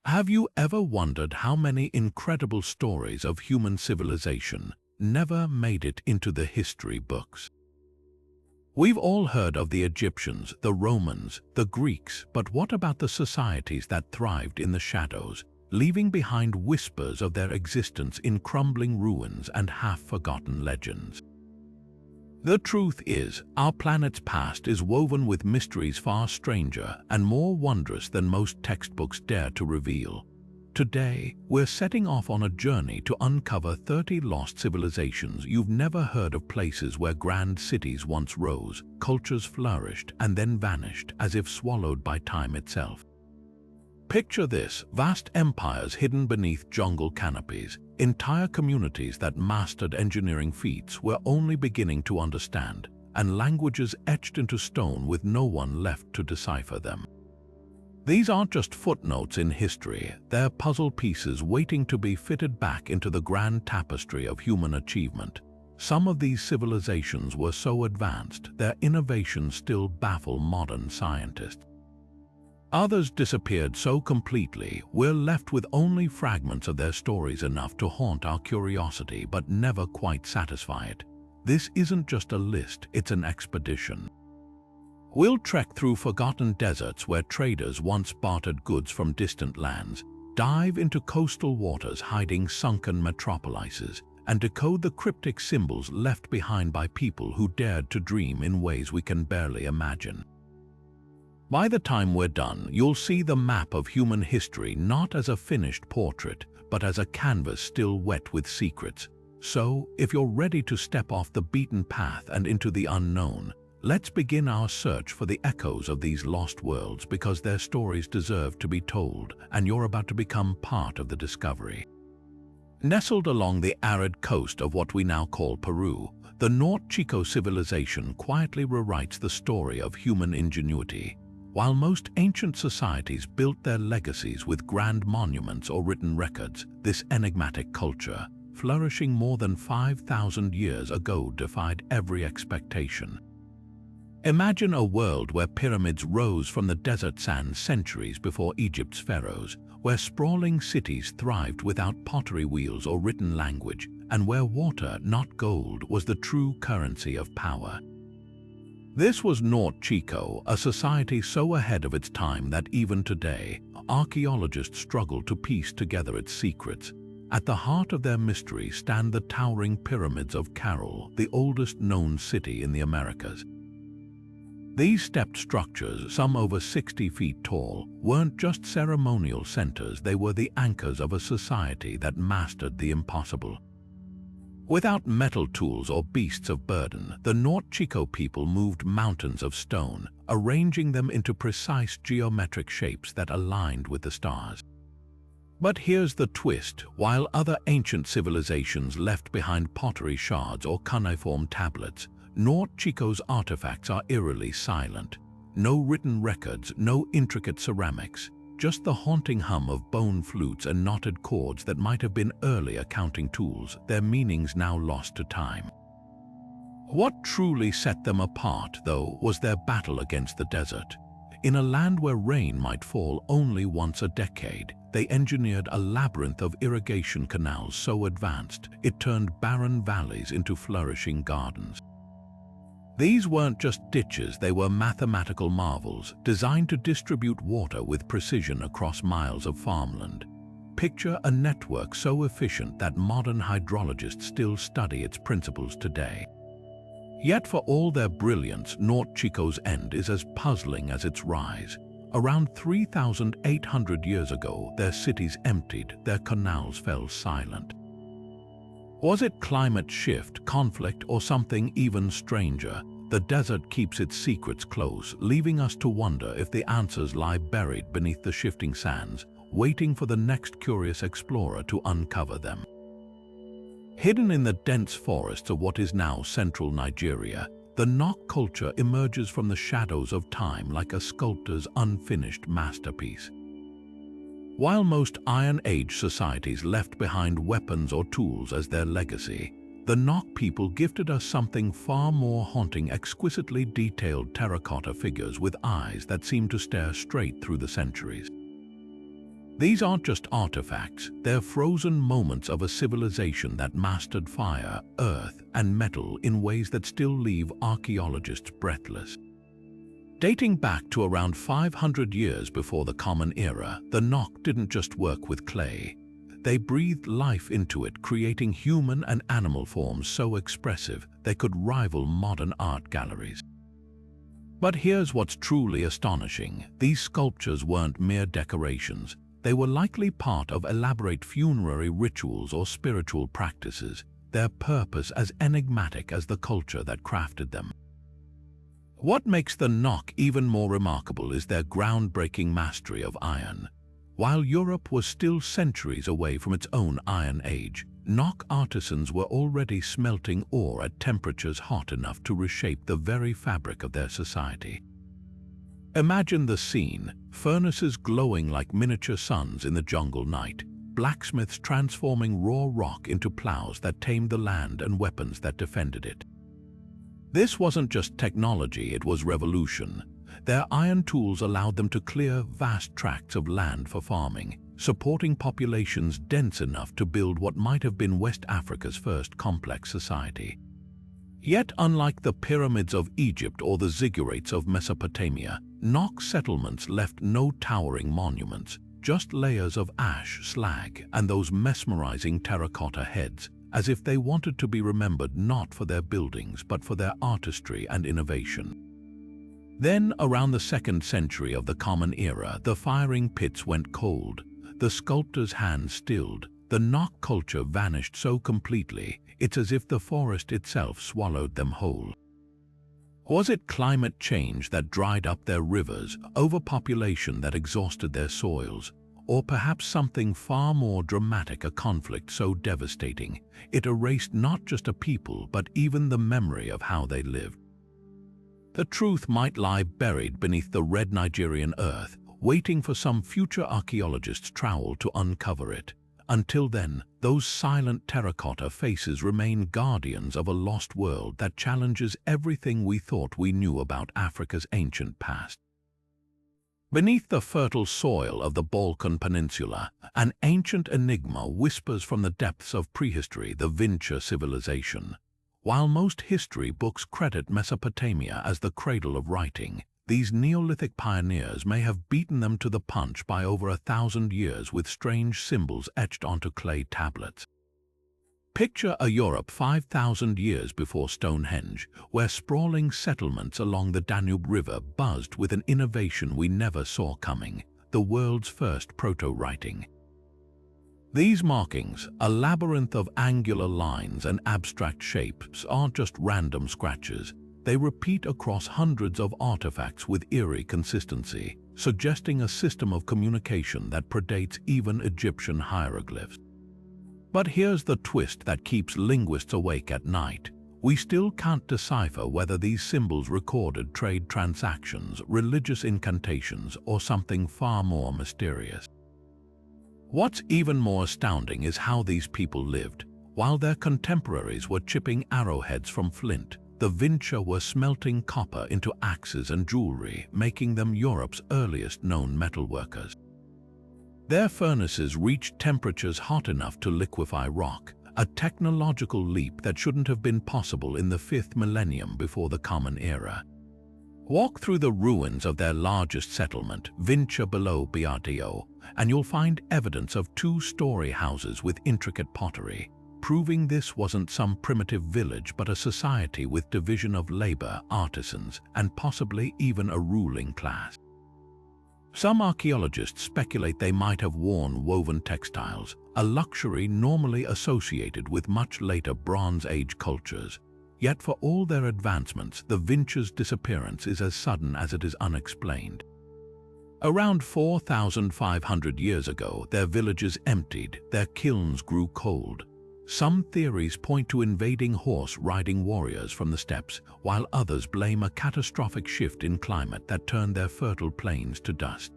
Have you ever wondered how many incredible stories of human civilization never made it into the history books? We've all heard of the Egyptians, the Romans, the Greeks, but what about the societies that thrived in the shadows, leaving behind whispers of their existence in crumbling ruins and half-forgotten legends? The truth is, our planet's past is woven with mysteries far stranger and more wondrous than most textbooks dare to reveal. Today, we're setting off on a journey to uncover 30 lost civilizations you've never heard of, places where grand cities once rose, cultures flourished, and then vanished as if swallowed by time itself. Picture this: vast empires hidden beneath jungle canopies, entire communities that mastered engineering feats we're only beginning to understand, and languages etched into stone with no one left to decipher them. These aren't just footnotes in history, they're puzzle pieces waiting to be fitted back into the grand tapestry of human achievement. Some of these civilizations were so advanced, their innovations still baffle modern scientists. Others disappeared so completely, we're left with only fragments of their stories, enough to haunt our curiosity but never quite satisfy it. This isn't just a list, it's an expedition. We'll trek through forgotten deserts where traders once bartered goods from distant lands, dive into coastal waters hiding sunken metropolises, and decode the cryptic symbols left behind by people who dared to dream in ways we can barely imagine. By the time we're done, you'll see the map of human history not as a finished portrait, but as a canvas still wet with secrets. So, if you're ready to step off the beaten path and into the unknown, let's begin our search for the echoes of these lost worlds, because their stories deserve to be told, and you're about to become part of the discovery. Nestled along the arid coast of what we now call Peru, the Norte Chico civilization quietly rewrites the story of human ingenuity. While most ancient societies built their legacies with grand monuments or written records, this enigmatic culture, flourishing more than 5,000 years ago, defied every expectation. Imagine a world where pyramids rose from the desert sands centuries before Egypt's pharaohs, where sprawling cities thrived without pottery wheels or written language, and where water, not gold, was the true currency of power. This was Norte Chico, a society so ahead of its time that even today, archaeologists struggle to piece together its secrets. At the heart of their mystery stand the towering pyramids of Caral, the oldest known city in the Americas. These stepped structures, some over 60 feet tall, weren't just ceremonial centers, they were the anchors of a society that mastered the impossible. Without metal tools or beasts of burden, the Norte Chico people moved mountains of stone, arranging them into precise geometric shapes that aligned with the stars. But here's the twist: while other ancient civilizations left behind pottery shards or cuneiform tablets, Norte Chico's artifacts are eerily silent. No written records, no intricate ceramics, just the haunting hum of bone flutes and knotted cords that might have been early accounting tools, their meanings now lost to time. What truly set them apart, though, was their battle against the desert. In a land where rain might fall only once a decade, they engineered a labyrinth of irrigation canals so advanced it turned barren valleys into flourishing gardens. These weren't just ditches, they were mathematical marvels, designed to distribute water with precision across miles of farmland. Picture a network so efficient that modern hydrologists still study its principles today. Yet for all their brilliance, Norte Chico's end is as puzzling as its rise. Around 3,800 years ago, their cities emptied, their canals fell silent. Was it climate shift, conflict, or something even stranger? The desert keeps its secrets close, leaving us to wonder if the answers lie buried beneath the shifting sands, waiting for the next curious explorer to uncover them. Hidden in the dense forests of what is now central Nigeria, the Nok culture emerges from the shadows of time like a sculptor's unfinished masterpiece. While most Iron Age societies left behind weapons or tools as their legacy, the Nok people gifted us something far more haunting: exquisitely detailed terracotta figures with eyes that seem to stare straight through the centuries. These aren't just artifacts, they're frozen moments of a civilization that mastered fire, earth, and metal in ways that still leave archaeologists breathless. Dating back to around 500 years before the Common Era, the Nok didn't just work with clay. They breathed life into it, creating human and animal forms so expressive they could rival modern art galleries. But here's what's truly astonishing. These sculptures weren't mere decorations. They were likely part of elaborate funerary rituals or spiritual practices, their purpose as enigmatic as the culture that crafted them. What makes the Nok even more remarkable is their groundbreaking mastery of iron. While Europe was still centuries away from its own Iron Age, Nok artisans were already smelting ore at temperatures hot enough to reshape the very fabric of their society. Imagine the scene: furnaces glowing like miniature suns in the jungle night, blacksmiths transforming raw rock into plows that tamed the land and weapons that defended it. This wasn't just technology, it was revolution. Their iron tools allowed them to clear vast tracts of land for farming, supporting populations dense enough to build what might have been West Africa's first complex society. Yet, unlike the pyramids of Egypt or the ziggurats of Mesopotamia, Nok settlements left no towering monuments, just layers of ash, slag, and those mesmerizing terracotta heads, as if they wanted to be remembered not for their buildings but for their artistry and innovation. Then, around the 2nd century of the Common Era, the firing pits went cold, the sculptor's hands stilled, the Nok culture vanished so completely, it's as if the forest itself swallowed them whole. Was it climate change that dried up their rivers, overpopulation that exhausted their soils, or perhaps something far more dramatic, a conflict so devastating it erased not just a people but even the memory of how they lived? The truth might lie buried beneath the red Nigerian earth, waiting for some future archaeologist's trowel to uncover it. Until then, those silent terracotta faces remain guardians of a lost world that challenges everything we thought we knew about Africa's ancient past. Beneath the fertile soil of the Balkan Peninsula, an ancient enigma whispers from the depths of prehistory, the Vinca civilization. While most history books credit Mesopotamia as the cradle of writing, these Neolithic pioneers may have beaten them to the punch by over 1,000 years with strange symbols etched onto clay tablets. Picture a Europe 5,000 years before Stonehenge, where sprawling settlements along the Danube River buzzed with an innovation we never saw coming: the world's first proto-writing. These markings, a labyrinth of angular lines and abstract shapes, aren't just random scratches. They repeat across hundreds of artifacts with eerie consistency, suggesting a system of communication that predates even Egyptian hieroglyphs. But here's the twist that keeps linguists awake at night. We still can't decipher whether these symbols recorded trade transactions, religious incantations, or something far more mysterious. What's even more astounding is how these people lived. While their contemporaries were chipping arrowheads from flint, the Vinca were smelting copper into axes and jewelry, making them Europe's earliest known metalworkers. Their furnaces reached temperatures hot enough to liquefy rock, a technological leap that shouldn't have been possible in the 5th millennium before the Common Era. Walk through the ruins of their largest settlement, Vinca below Biardio, and you'll find evidence of 2-story houses with intricate pottery, proving this wasn't some primitive village but a society with division of labor, artisans, and possibly even a ruling class. Some archaeologists speculate they might have worn woven textiles, a luxury normally associated with much later Bronze Age cultures. Yet for all their advancements, the Vinca's disappearance is as sudden as it is unexplained. Around 4,500 years ago, their villages emptied, their kilns grew cold. Some theories point to invading horse-riding warriors from the steppes, while others blame a catastrophic shift in climate that turned their fertile plains to dust.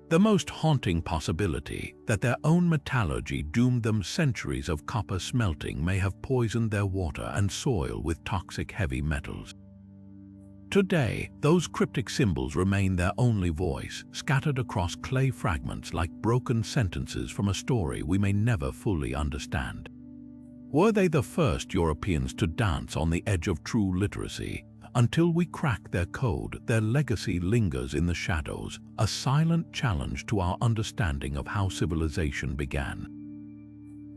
The most haunting possibility, that their own metallurgy doomed them centuries of copper smelting, may have poisoned their water and soil with toxic heavy metals. Today, those cryptic symbols remain their only voice, scattered across clay fragments like broken sentences from a story we may never fully understand. Were they the first Europeans to dance on the edge of true literacy? Until we crack their code, their legacy lingers in the shadows, a silent challenge to our understanding of how civilization began.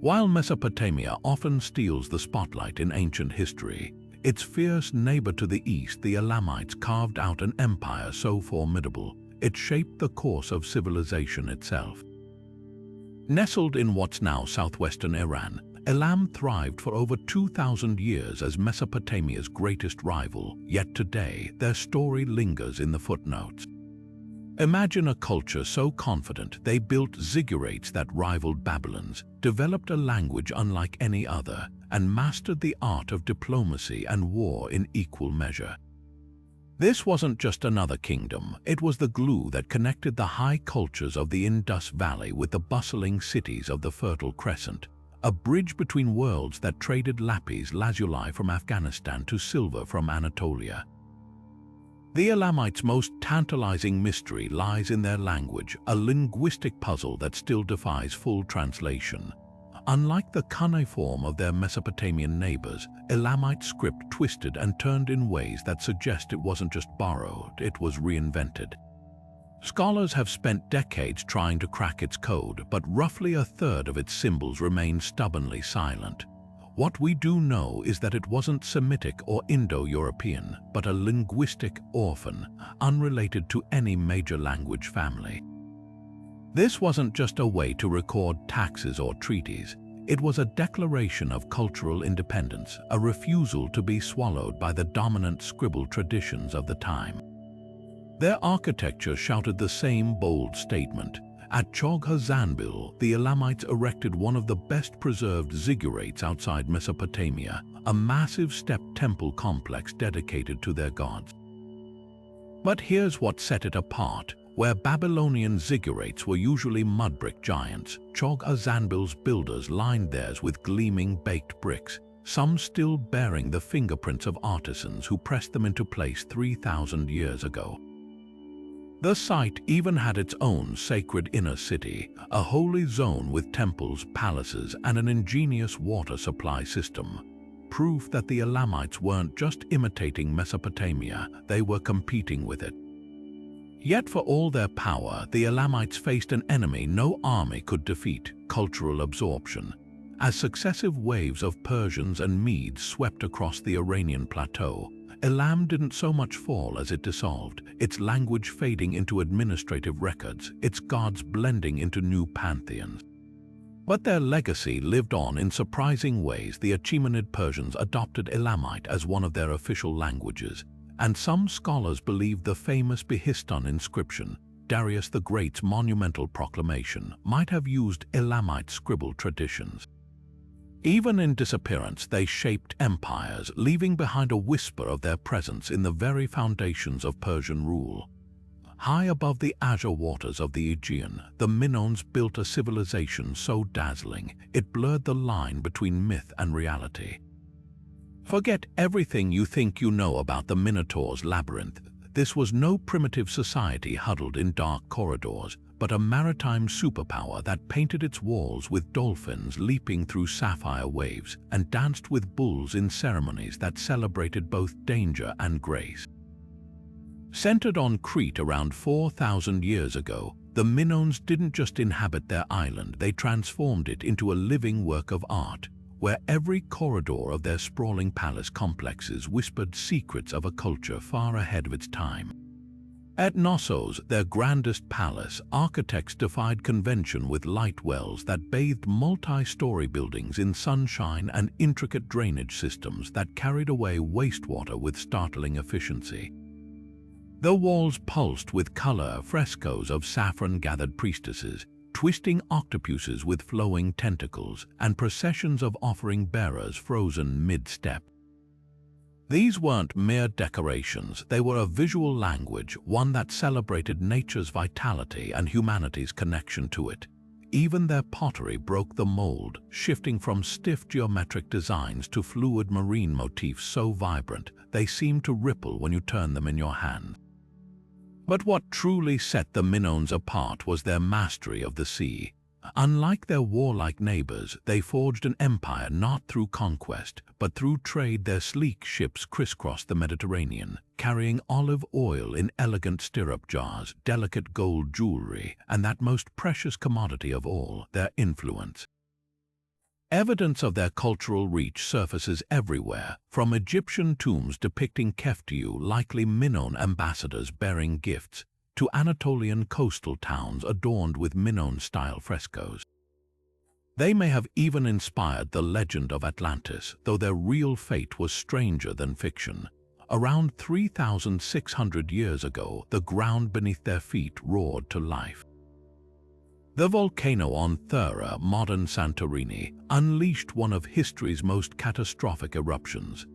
While Mesopotamia often steals the spotlight in ancient history, its fierce neighbor to the east, the Elamites, carved out an empire so formidable, it shaped the course of civilization itself. Nestled in what's now southwestern Iran, Elam thrived for over 2,000 years as Mesopotamia's greatest rival, yet today their story lingers in the footnotes. Imagine a culture so confident they built ziggurats that rivaled Babylon's, developed a language unlike any other, and mastered the art of diplomacy and war in equal measure. This wasn't just another kingdom, it was the glue that connected the high cultures of the Indus Valley with the bustling cities of the Fertile Crescent, a bridge between worlds that traded lapis lazuli from Afghanistan to silver from Anatolia. The Elamites' most tantalizing mystery lies in their language, a linguistic puzzle that still defies full translation. Unlike the cuneiform of their Mesopotamian neighbors, Elamite script twisted and turned in ways that suggest it wasn't just borrowed, it was reinvented. Scholars have spent decades trying to crack its code, but roughly a third of its symbols remain stubbornly silent. What we do know is that it wasn't Semitic or Indo-European, but a linguistic orphan, unrelated to any major language family. This wasn't just a way to record taxes or treaties. It was a declaration of cultural independence, a refusal to be swallowed by the dominant scribal traditions of the time. Their architecture shouted the same bold statement. At Chogha-Zanbil, the Elamites erected one of the best-preserved ziggurats outside Mesopotamia, a massive step temple complex dedicated to their gods. But here's what set it apart. Where Babylonian ziggurats were usually mud-brick giants, Chogha-Zanbil's builders lined theirs with gleaming baked bricks, some still bearing the fingerprints of artisans who pressed them into place 3,000 years ago. The site even had its own sacred inner city, a holy zone with temples, palaces, and an ingenious water supply system. Proof that the Elamites weren't just imitating Mesopotamia, they were competing with it. Yet for all their power, the Elamites faced an enemy no army could defeat: cultural absorption. As successive waves of Persians and Medes swept across the Iranian plateau, Elam didn't so much fall as it dissolved, its language fading into administrative records, its gods blending into new pantheons. But their legacy lived on in surprising ways. The Achaemenid Persians adopted Elamite as one of their official languages, and some scholars believe the famous Behistun inscription, Darius the Great's monumental proclamation, might have used Elamite scribble traditions. Even in disappearance, they shaped empires, leaving behind a whisper of their presence in the very foundations of Persian rule. High above the azure waters of the Aegean, the Minoans built a civilization so dazzling, it blurred the line between myth and reality. Forget everything you think you know about the Minotaur's labyrinth. This was no primitive society huddled in dark corridors, but a maritime superpower that painted its walls with dolphins leaping through sapphire waves and danced with bulls in ceremonies that celebrated both danger and grace. Centered on Crete around 4,000 years ago, the Minoans didn't just inhabit their island, they transformed it into a living work of art, where every corridor of their sprawling palace complexes whispered secrets of a culture far ahead of its time. At Knossos, their grandest palace, architects defied convention with light wells that bathed multi-story buildings in sunshine and intricate drainage systems that carried away wastewater with startling efficiency. The walls pulsed with color, frescoes of saffron-gathered priestesses, twisting octopuses with flowing tentacles, and processions of offering bearers frozen mid-step. These weren't mere decorations, they were a visual language, one that celebrated nature's vitality and humanity's connection to it. Even their pottery broke the mold, shifting from stiff geometric designs to fluid marine motifs so vibrant they seem to ripple when you turn them in your hand. But what truly set the Minoans apart was their mastery of the sea. Unlike their warlike neighbors, they forged an empire not through conquest, but through trade. Their sleek ships crisscrossed the Mediterranean, carrying olive oil in elegant stirrup jars, delicate gold jewelry, and that most precious commodity of all, their influence. Evidence of their cultural reach surfaces everywhere, from Egyptian tombs depicting Keftiu, likely Minoan ambassadors bearing gifts, to Anatolian coastal towns adorned with Minoan-style frescoes. They may have even inspired the legend of Atlantis, though their real fate was stranger than fiction. Around 3,600 years ago, the ground beneath their feet roared to life. The volcano on Thera, modern Santorini, unleashed one of history's most catastrophic eruptions.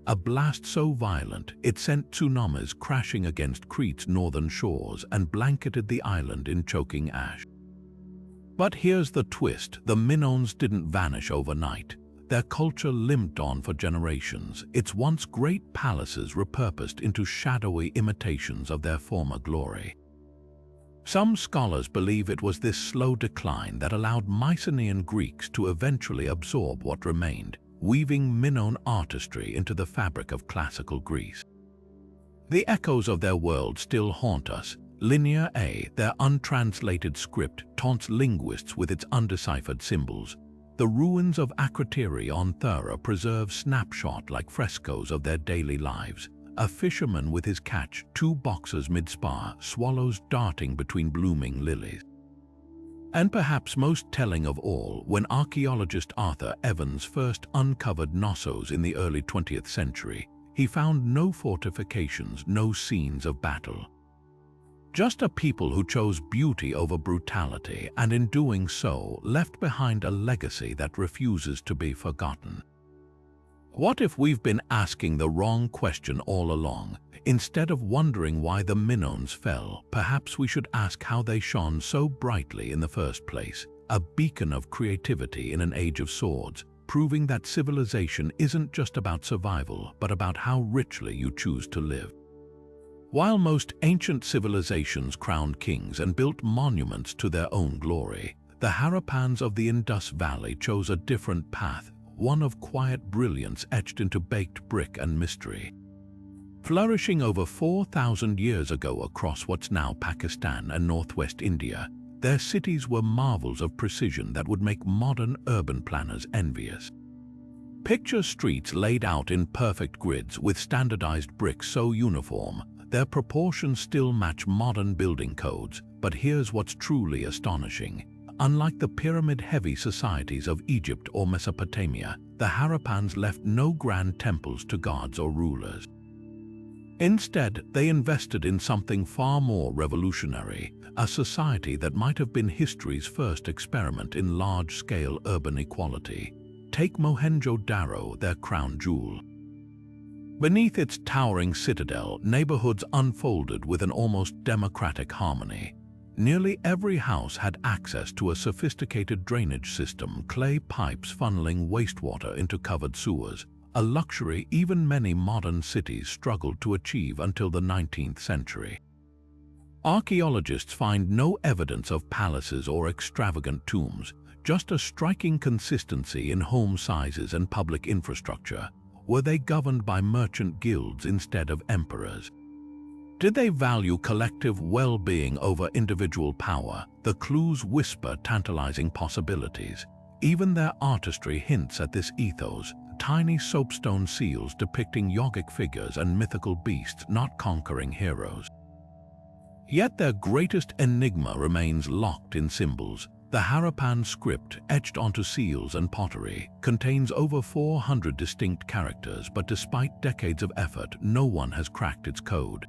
A blast so violent, it sent tsunamis crashing against Crete's northern shores and blanketed the island in choking ash. But here's the twist: the Minoans didn't vanish overnight. Their culture limped on for generations, its once great palaces repurposed into shadowy imitations of their former glory. Some scholars believe it was this slow decline that allowed Mycenaean Greeks to eventually absorb what remained, weaving Minoan artistry into the fabric of classical Greece. The echoes of their world still haunt us. Linear A, their untranslated script, taunts linguists with its undeciphered symbols. The ruins of Akrotiri on Thera preserve snapshot-like frescoes of their daily lives. A fisherman with his catch, two boxers mid-spar, swallows darting between blooming lilies. And perhaps most telling of all, when archaeologist Arthur Evans first uncovered Knossos in the early 20th century, he found no fortifications, no scenes of battle. Just a people who chose beauty over brutality, and in doing so, left behind a legacy that refuses to be forgotten. What if we've been asking the wrong question all along? Instead of wondering why the Minoans fell, perhaps we should ask how they shone so brightly in the first place, a beacon of creativity in an age of swords, proving that civilization isn't just about survival, but about how richly you choose to live. While most ancient civilizations crowned kings and built monuments to their own glory, the Harappans of the Indus Valley chose a different path, one of quiet brilliance etched into baked brick and mystery. Flourishing over 4,000 years ago across what's now Pakistan and northwest India, their cities were marvels of precision that would make modern urban planners envious. Picture streets laid out in perfect grids with standardized bricks so uniform, their proportions still match modern building codes. But here's what's truly astonishing. Unlike the pyramid-heavy societies of Egypt or Mesopotamia, the Harappans left no grand temples to gods or rulers. Instead, they invested in something far more revolutionary, a society that might have been history's first experiment in large-scale urban equality. Take Mohenjo-Daro, their crown jewel. Beneath its towering citadel, neighborhoods unfolded with an almost democratic harmony. Nearly every house had access to a sophisticated drainage system, clay pipes funneling wastewater into covered sewers, a luxury even many modern cities struggled to achieve until the 19th century. Archaeologists find no evidence of palaces or extravagant tombs, just a striking consistency in home sizes and public infrastructure. Were they governed by merchant guilds instead of emperors? Did they value collective well-being over individual power? The clues whisper tantalizing possibilities. Even their artistry hints at this ethos, tiny soapstone seals depicting yogic figures and mythical beasts, not conquering heroes. Yet their greatest enigma remains locked in symbols. The Harappan script, etched onto seals and pottery, contains over 400 distinct characters, but despite decades of effort, no one has cracked its code.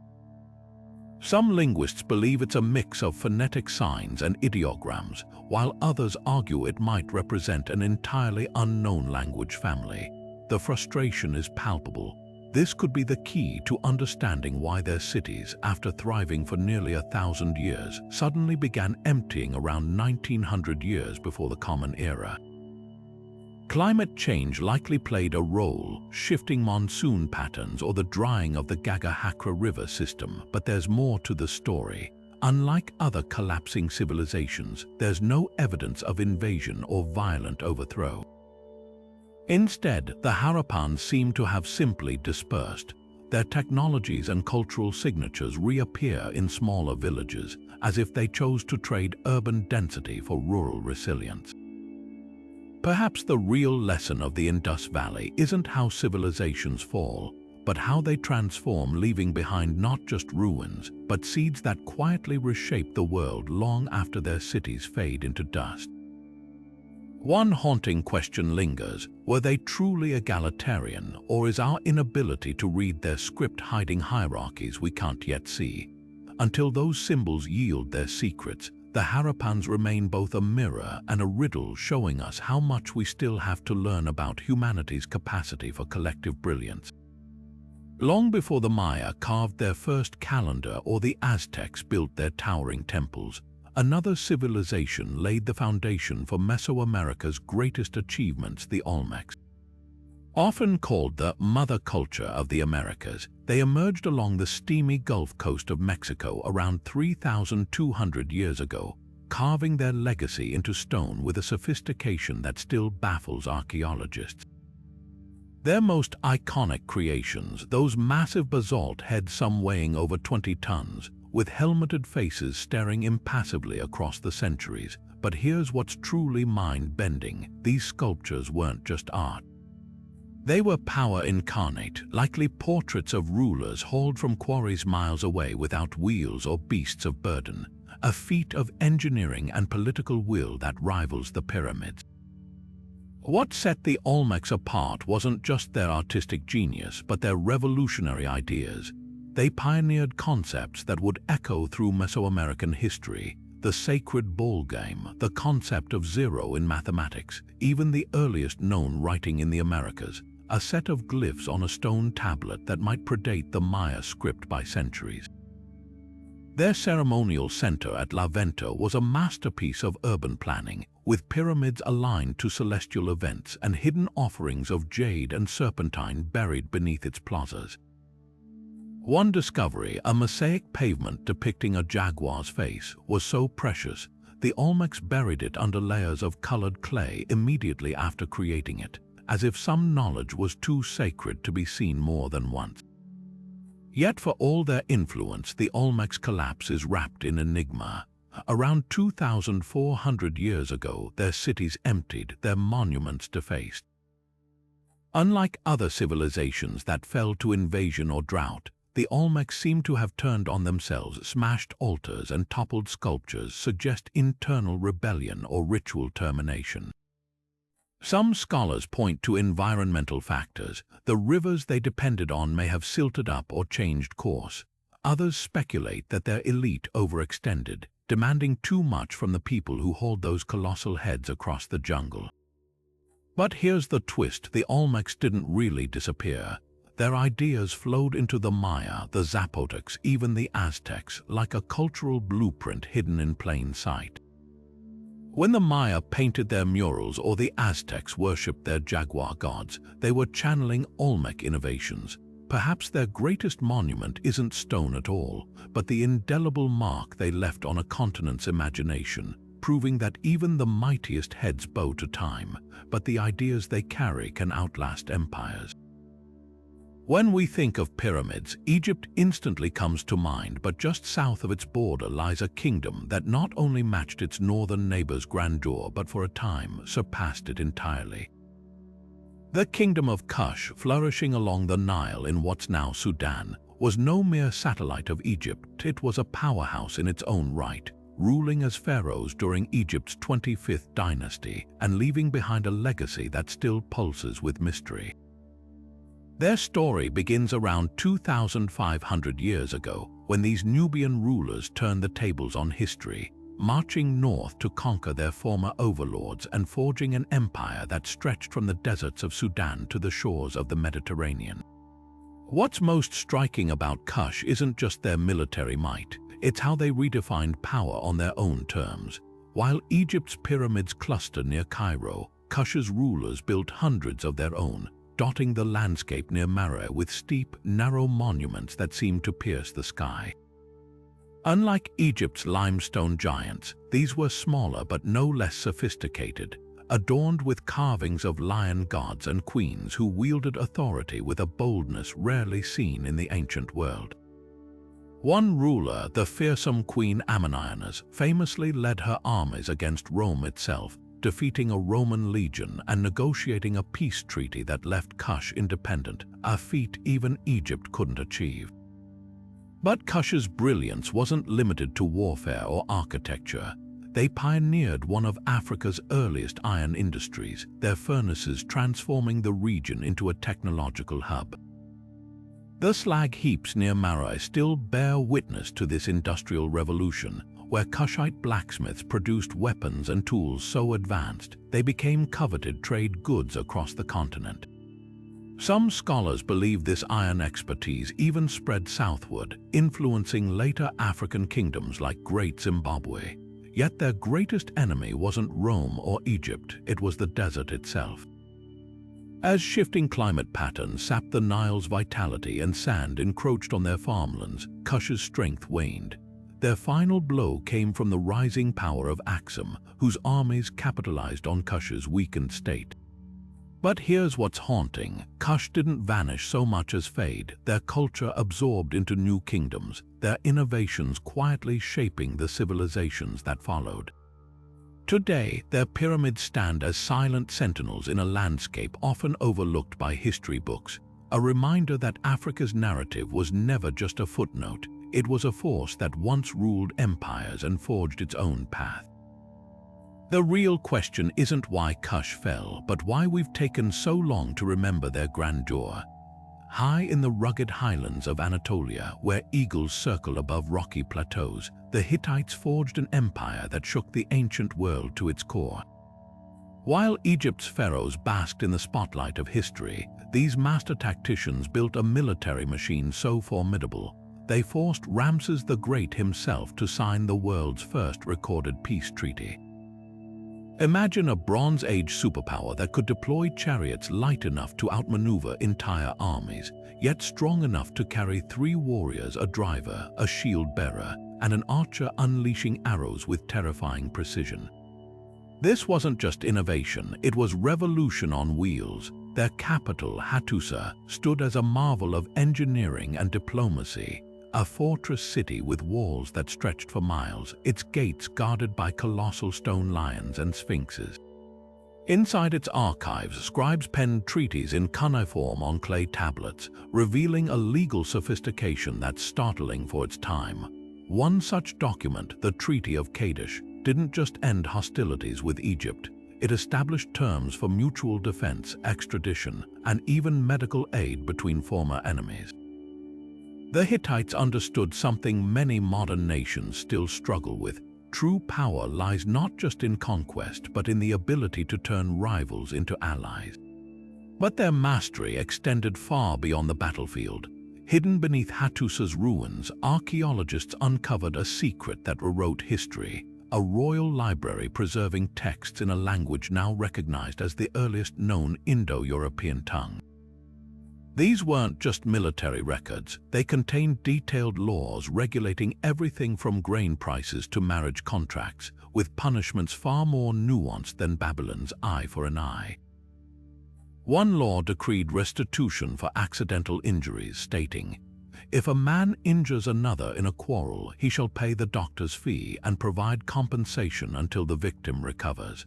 Some linguists believe it's a mix of phonetic signs and ideograms, while others argue it might represent an entirely unknown language family. The frustration is palpable. This could be the key to understanding why their cities, after thriving for nearly 1,000 years, suddenly began emptying around 1900 years before the Common Era. Climate change likely played a role, shifting monsoon patterns or the drying of the Gagahakra River system, but there's more to the story. Unlike other collapsing civilizations, there's no evidence of invasion or violent overthrow. Instead, the Harappans seem to have simply dispersed. Their technologies and cultural signatures reappear in smaller villages, as if they chose to trade urban density for rural resilience. Perhaps the real lesson of the Indus Valley isn't how civilizations fall, but how they transform, leaving behind not just ruins, but seeds that quietly reshape the world long after their cities fade into dust. One haunting question lingers: were they truly egalitarian, or is our inability to read their script hiding hierarchies we can't yet see? Until those symbols yield their secrets, the Harappans remain both a mirror and a riddle, showing us how much we still have to learn about humanity's capacity for collective brilliance. Long before the Maya carved their first calendar or the Aztecs built their towering temples, another civilization laid the foundation for Mesoamerica's greatest achievements, the Olmecs. Often called the mother culture of the Americas, they emerged along the steamy Gulf Coast of Mexico around 3,200 years ago, carving their legacy into stone with a sophistication that still baffles archaeologists. Their most iconic creations, those massive basalt heads, some weighing over 20 tons, with helmeted faces staring impassively across the centuries. But here's what's truly mind-bending: these sculptures weren't just art. They were power incarnate, likely portraits of rulers hauled from quarries miles away without wheels or beasts of burden, a feat of engineering and political will that rivals the pyramids. What set the Olmecs apart wasn't just their artistic genius, but their revolutionary ideas. They pioneered concepts that would echo through Mesoamerican history: the sacred ball game, the concept of zero in mathematics, even the earliest known writing in the Americas, a set of glyphs on a stone tablet that might predate the Maya script by centuries. Their ceremonial center at La Venta was a masterpiece of urban planning, with pyramids aligned to celestial events and hidden offerings of jade and serpentine buried beneath its plazas. One discovery, a mosaic pavement depicting a jaguar's face, was so precious, the Olmecs buried it under layers of colored clay immediately after creating it, as if some knowledge was too sacred to be seen more than once. Yet for all their influence, the Olmecs' collapse is wrapped in enigma. Around 2,400 years ago, their cities emptied, their monuments defaced. Unlike other civilizations that fell to invasion or drought, the Olmecs seem to have turned on themselves. Smashed altars and toppled sculptures suggest internal rebellion or ritual termination. Some scholars point to environmental factors. The rivers they depended on may have silted up or changed course. Others speculate that their elite overextended, demanding too much from the people who hauled those colossal heads across the jungle. But here's the twist: the Olmecs didn't really disappear. Their ideas flowed into the Maya, the Zapotecs, even the Aztecs, like a cultural blueprint hidden in plain sight. When the Maya painted their murals or the Aztecs worshipped their jaguar gods, they were channeling Olmec innovations. Perhaps their greatest monument isn't stone at all, but the indelible mark they left on a continent's imagination, proving that even the mightiest heads bow to time, but the ideas they carry can outlast empires. When we think of pyramids, Egypt instantly comes to mind, but just south of its border lies a kingdom that not only matched its northern neighbor's grandeur, but for a time surpassed it entirely. The kingdom of Kush, flourishing along the Nile in what's now Sudan, was no mere satellite of Egypt. It was a powerhouse in its own right, ruling as pharaohs during Egypt's 25th dynasty and leaving behind a legacy that still pulses with mystery. Their story begins around 2,500 years ago, when these Nubian rulers turned the tables on history, marching north to conquer their former overlords and forging an empire that stretched from the deserts of Sudan to the shores of the Mediterranean. What's most striking about Kush isn't just their military might, it's how they redefined power on their own terms. While Egypt's pyramids cluster near Cairo, Kush's rulers built hundreds of their own, dotting the landscape near Marra with steep, narrow monuments that seemed to pierce the sky. Unlike Egypt's limestone giants, these were smaller but no less sophisticated, adorned with carvings of lion gods and queens who wielded authority with a boldness rarely seen in the ancient world. One ruler, the fearsome Queen Ammonionas, famously led her armies against Rome itself, defeating a Roman legion and negotiating a peace treaty that left Kush independent, a feat even Egypt couldn't achieve. But Kush's brilliance wasn't limited to warfare or architecture. They pioneered one of Africa's earliest iron industries, their furnaces transforming the region into a technological hub. The slag heaps near Marra still bear witness to this industrial revolution, where Kushite blacksmiths produced weapons and tools so advanced they became coveted trade goods across the continent. Some scholars believe this iron expertise even spread southward, influencing later African kingdoms like Great Zimbabwe. Yet their greatest enemy wasn't Rome or Egypt, it was the desert itself. As shifting climate patterns sapped the Nile's vitality and sand encroached on their farmlands, Kush's strength waned. Their final blow came from the rising power of Axum, whose armies capitalized on Kush's weakened state. But here's what's haunting. Kush didn't vanish so much as fade. Their culture absorbed into new kingdoms, their innovations quietly shaping the civilizations that followed. Today, their pyramids stand as silent sentinels in a landscape often overlooked by history books, a reminder that Africa's narrative was never just a footnote. It was a force that once ruled empires and forged its own path. The real question isn't why Kush fell, but why we've taken so long to remember their grandeur. High in the rugged highlands of Anatolia, where eagles circle above rocky plateaus, the Hittites forged an empire that shook the ancient world to its core. While Egypt's pharaohs basked in the spotlight of history, these master tacticians built a military machine so formidable, they forced Ramses the Great himself to sign the world's first recorded peace treaty. Imagine a Bronze Age superpower that could deploy chariots light enough to outmaneuver entire armies, yet strong enough to carry 3 warriors, a driver, a shield bearer, and an archer unleashing arrows with terrifying precision. This wasn't just innovation, it was revolution on wheels. Their capital, Hattusa, stood as a marvel of engineering and diplomacy, a fortress city with walls that stretched for miles, its gates guarded by colossal stone lions and sphinxes. Inside its archives, scribes penned treaties in cuneiform on clay tablets, revealing a legal sophistication that's startling for its time. One such document, the Treaty of Kadesh, didn't just end hostilities with Egypt. It established terms for mutual defense, extradition, and even medical aid between former enemies. The Hittites understood something many modern nations still struggle with. True power lies not just in conquest, but in the ability to turn rivals into allies. But their mastery extended far beyond the battlefield. Hidden beneath Hattusa's ruins, archaeologists uncovered a secret that rewrote history, a royal library preserving texts in a language now recognized as the earliest known Indo-European tongue. These weren't just military records, they contained detailed laws regulating everything from grain prices to marriage contracts, with punishments far more nuanced than Babylon's eye for an eye. One law decreed restitution for accidental injuries, stating, "If a man injures another in a quarrel, he shall pay the doctor's fee and provide compensation until the victim recovers."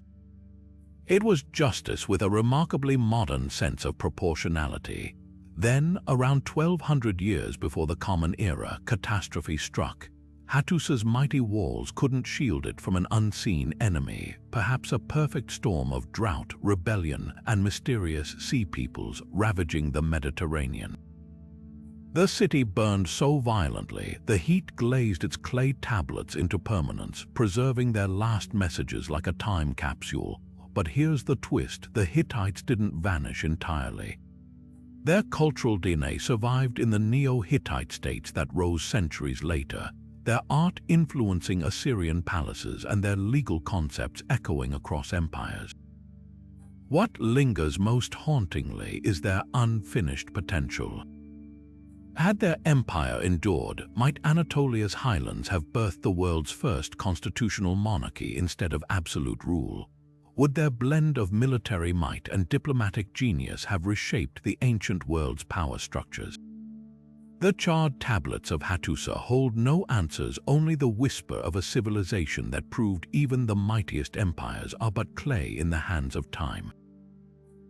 It was justice with a remarkably modern sense of proportionality. Then, around 1200 years before the Common Era, catastrophe struck. Hattusa's mighty walls couldn't shield it from an unseen enemy, perhaps a perfect storm of drought, rebellion, and mysterious sea peoples ravaging the Mediterranean. The city burned so violently, the heat glazed its clay tablets into permanence, preserving their last messages like a time capsule. But here's the twist, the Hittites didn't vanish entirely. Their cultural DNA survived in the Neo-Hittite states that rose centuries later, their art influencing Assyrian palaces and their legal concepts echoing across empires. What lingers most hauntingly is their unfinished potential. Had their empire endured, might Anatolia's highlands have birthed the world's first constitutional monarchy instead of absolute rule? Would their blend of military might and diplomatic genius have reshaped the ancient world's power structures? The charred tablets of Hattusa hold no answers, only the whisper of a civilization that proved even the mightiest empires are but clay in the hands of time.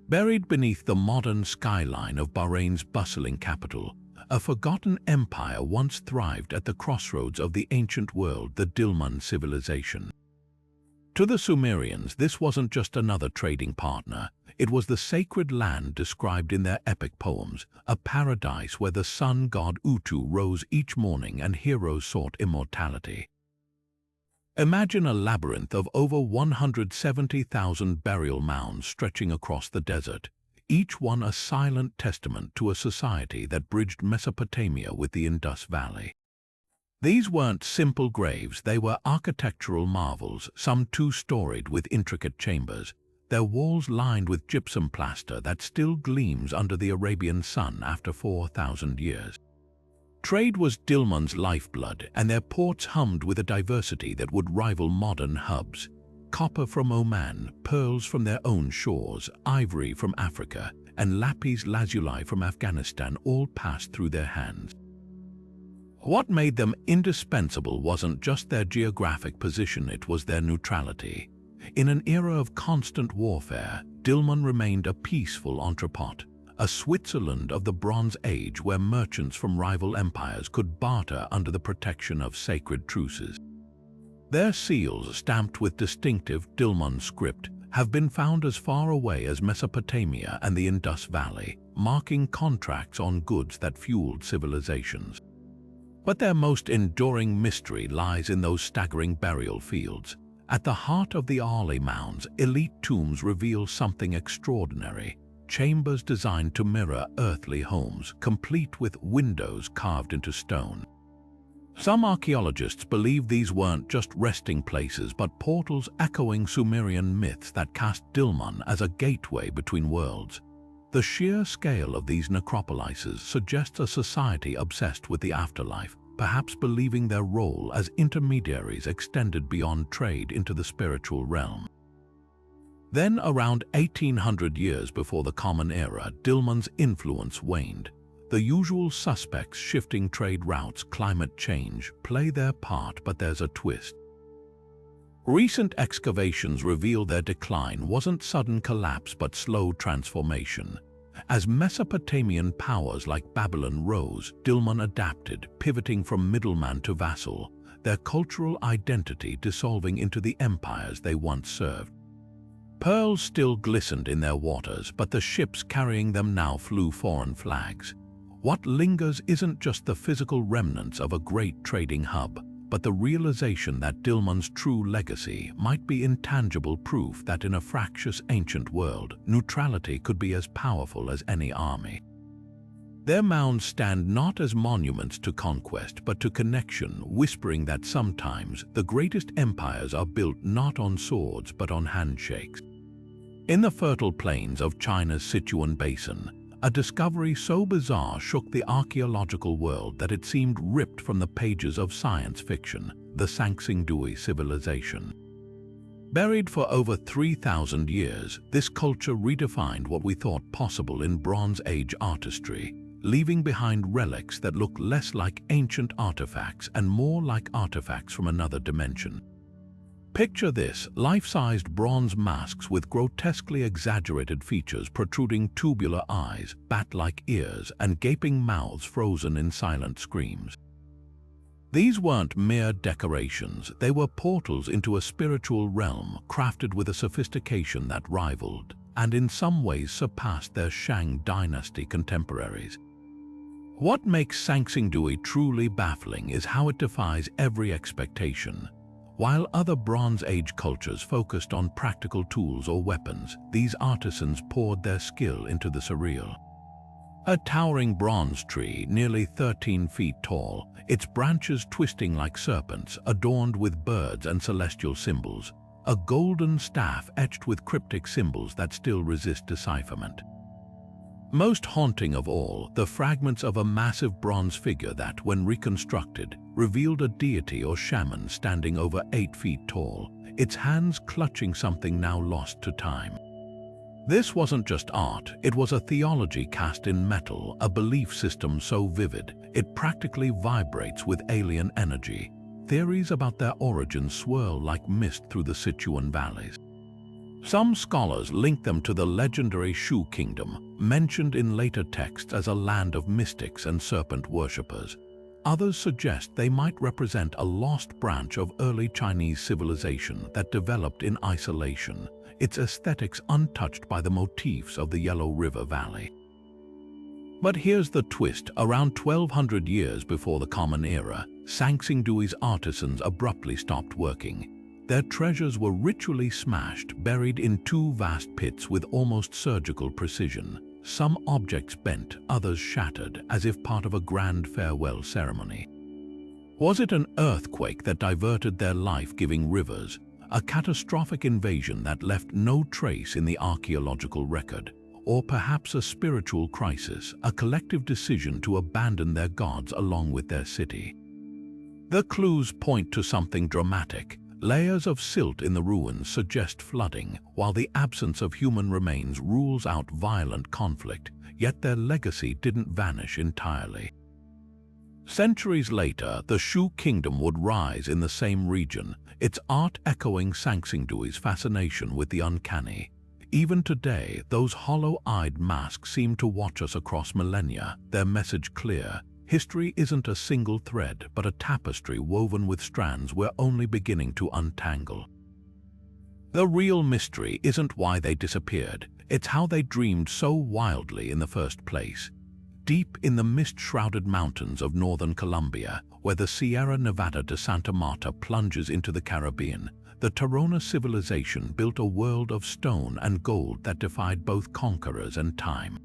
Buried beneath the modern skyline of Bahrain's bustling capital, a forgotten empire once thrived at the crossroads of the ancient world, the Dilmun civilization. To the Sumerians, this wasn't just another trading partner. It was the sacred land described in their epic poems, a paradise where the sun god Utu rose each morning and heroes sought immortality. Imagine a labyrinth of over 170,000 burial mounds stretching across the desert, each one a silent testament to a society that bridged Mesopotamia with the Indus Valley. These weren't simple graves, they were architectural marvels, some two-storied with intricate chambers, their walls lined with gypsum plaster that still gleams under the Arabian sun after 4,000 years. Trade was Dilmun's lifeblood, and their ports hummed with a diversity that would rival modern hubs. Copper from Oman, pearls from their own shores, ivory from Africa, and lapis lazuli from Afghanistan all passed through their hands. What made them indispensable wasn't just their geographic position, it was their neutrality. In an era of constant warfare, Dilmun remained a peaceful entrepot, a Switzerland of the Bronze Age where merchants from rival empires could barter under the protection of sacred truces. Their seals, stamped with distinctive Dilmun script, have been found as far away as Mesopotamia and the Indus Valley, marking contracts on goods that fueled civilizations. But their most enduring mystery lies in those staggering burial fields. At the heart of the Ali mounds, elite tombs reveal something extraordinary. Chambers designed to mirror earthly homes, complete with windows carved into stone. Some archaeologists believe these weren't just resting places but portals echoing Sumerian myths that cast Dilmun as a gateway between worlds. The sheer scale of these necropolises suggests a society obsessed with the afterlife, perhaps believing their role as intermediaries extended beyond trade into the spiritual realm. Then, around 1800 years before the Common Era, Dilmun's influence waned. The usual suspects, shifting trade routes, climate change, play their part, but there's a twist. Recent excavations reveal their decline wasn't sudden collapse but slow transformation. As Mesopotamian powers like Babylon rose, Dilmun adapted, pivoting from middleman to vassal, their cultural identity dissolving into the empires they once served. Pearls still glistened in their waters, but the ships carrying them now flew foreign flags. What lingers isn't just the physical remnants of a great trading hub, but the realization that Dilmun's true legacy might be intangible proof that in a fractious ancient world, neutrality could be as powerful as any army. Their mounds stand not as monuments to conquest but to connection, whispering that sometimes the greatest empires are built not on swords but on handshakes. In the fertile plains of China's Sichuan Basin, a discovery so bizarre shook the archaeological world that it seemed ripped from the pages of science fiction, the Sanxingdui civilization. Buried for over 3,000 years, this culture redefined what we thought possible in Bronze Age artistry, leaving behind relics that look less like ancient artifacts and more like artifacts from another dimension. Picture this: life-sized bronze masks with grotesquely exaggerated features, protruding tubular eyes, bat-like ears, and gaping mouths frozen in silent screams. These weren't mere decorations, they were portals into a spiritual realm crafted with a sophistication that rivaled, and in some ways surpassed, their Shang dynasty contemporaries. What makes Sanxingdui truly baffling is how it defies every expectation. While other Bronze Age cultures focused on practical tools or weapons, these artisans poured their skill into the surreal. A towering bronze tree, nearly 13 feet tall, its branches twisting like serpents, adorned with birds and celestial symbols. A golden staff etched with cryptic symbols that still resist decipherment. Most haunting of all, the fragments of a massive bronze figure that, when reconstructed, revealed a deity or shaman standing over 8 feet tall, its hands clutching something now lost to time. This wasn't just art, it was a theology cast in metal, a belief system so vivid, it practically vibrates with alien energy. Theories about their origins swirl like mist through the Sichuan valleys. Some scholars link them to the legendary Shu kingdom, mentioned in later texts as a land of mystics and serpent worshippers. Others suggest they might represent a lost branch of early Chinese civilization that developed in isolation, its aesthetics untouched by the motifs of the Yellow River Valley. But here's the twist: around 1200 years before the Common Era, Sanxingdui's artisans abruptly stopped working. Their treasures were ritually smashed, buried in 2 vast pits with almost surgical precision. Some objects bent, others shattered, as if part of a grand farewell ceremony. Was it an earthquake that diverted their life-giving rivers, a catastrophic invasion that left no trace in the archaeological record, or perhaps a spiritual crisis, a collective decision to abandon their gods along with their city? The clues point to something dramatic. Layers of silt in the ruins suggest flooding, while the absence of human remains rules out violent conflict, yet their legacy didn't vanish entirely. Centuries later, the Shu kingdom would rise in the same region, its art echoing Sanxingdui's fascination with the uncanny. Even today, those hollow-eyed masks seem to watch us across millennia, their message clear: history isn't a single thread, but a tapestry woven with strands we're only beginning to untangle. The real mystery isn't why they disappeared, it's how they dreamed so wildly in the first place. Deep in the mist-shrouded mountains of northern Colombia, where the Sierra Nevada de Santa Marta plunges into the Caribbean, the Tairona civilization built a world of stone and gold that defied both conquerors and time.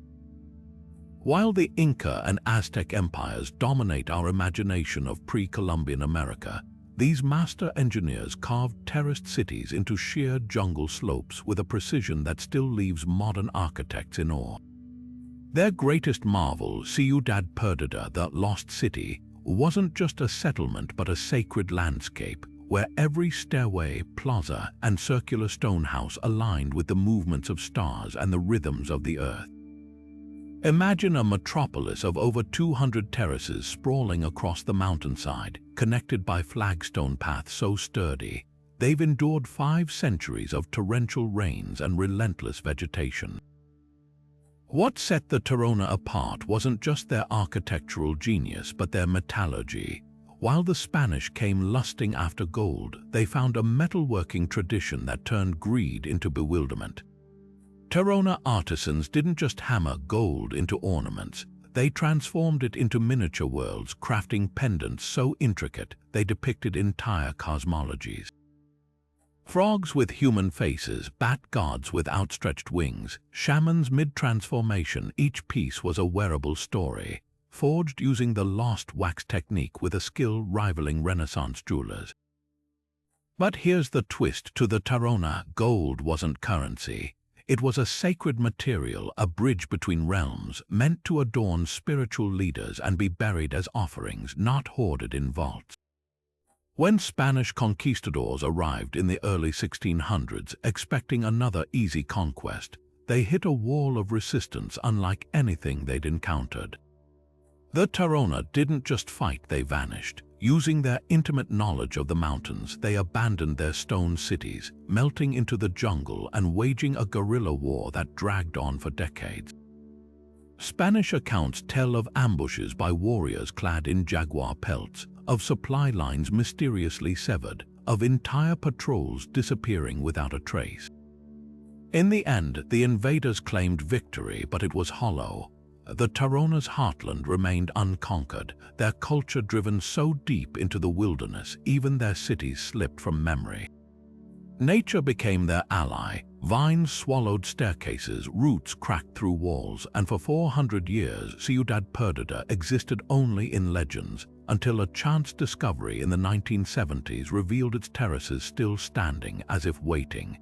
While the Inca and Aztec empires dominate our imagination of pre-Columbian America, these master engineers carved terraced cities into sheer jungle slopes with a precision that still leaves modern architects in awe. Their greatest marvel, Ciudad Perdida, the Lost City, wasn't just a settlement but a sacred landscape, where every stairway, plaza, and circular stone house aligned with the movements of stars and the rhythms of the earth. Imagine a metropolis of over 200 terraces sprawling across the mountainside, connected by flagstone paths so sturdy, they've endured 5 centuries of torrential rains and relentless vegetation. What set the Tairona apart wasn't just their architectural genius, but their metallurgy. While the Spanish came lusting after gold, they found a metalworking tradition that turned greed into bewilderment. Tairona artisans didn't just hammer gold into ornaments, they transformed it into miniature worlds, crafting pendants so intricate they depicted entire cosmologies. Frogs with human faces, bat gods with outstretched wings, shamans mid-transformation, each piece was a wearable story, forged using the lost wax technique with a skill rivaling Renaissance jewelers. But here's the twist to the Tairona: gold wasn't currency. It was a sacred material, a bridge between realms, meant to adorn spiritual leaders and be buried as offerings, not hoarded in vaults. When Spanish conquistadors arrived in the early 1600s, expecting another easy conquest, they hit a wall of resistance unlike anything they'd encountered. The Tairona didn't just fight, they vanished. Using their intimate knowledge of the mountains, they abandoned their stone cities, melting into the jungle and waging a guerrilla war that dragged on for decades. Spanish accounts tell of ambushes by warriors clad in jaguar pelts, of supply lines mysteriously severed, of entire patrols disappearing without a trace. In the end, the invaders claimed victory, but it was hollow. The Tairona's heartland remained unconquered, their culture driven so deep into the wilderness, even their cities slipped from memory. Nature became their ally. Vines swallowed staircases, roots cracked through walls, and for 400 years Ciudad Perdida existed only in legends, until a chance discovery in the 1970s revealed its terraces still standing as if waiting.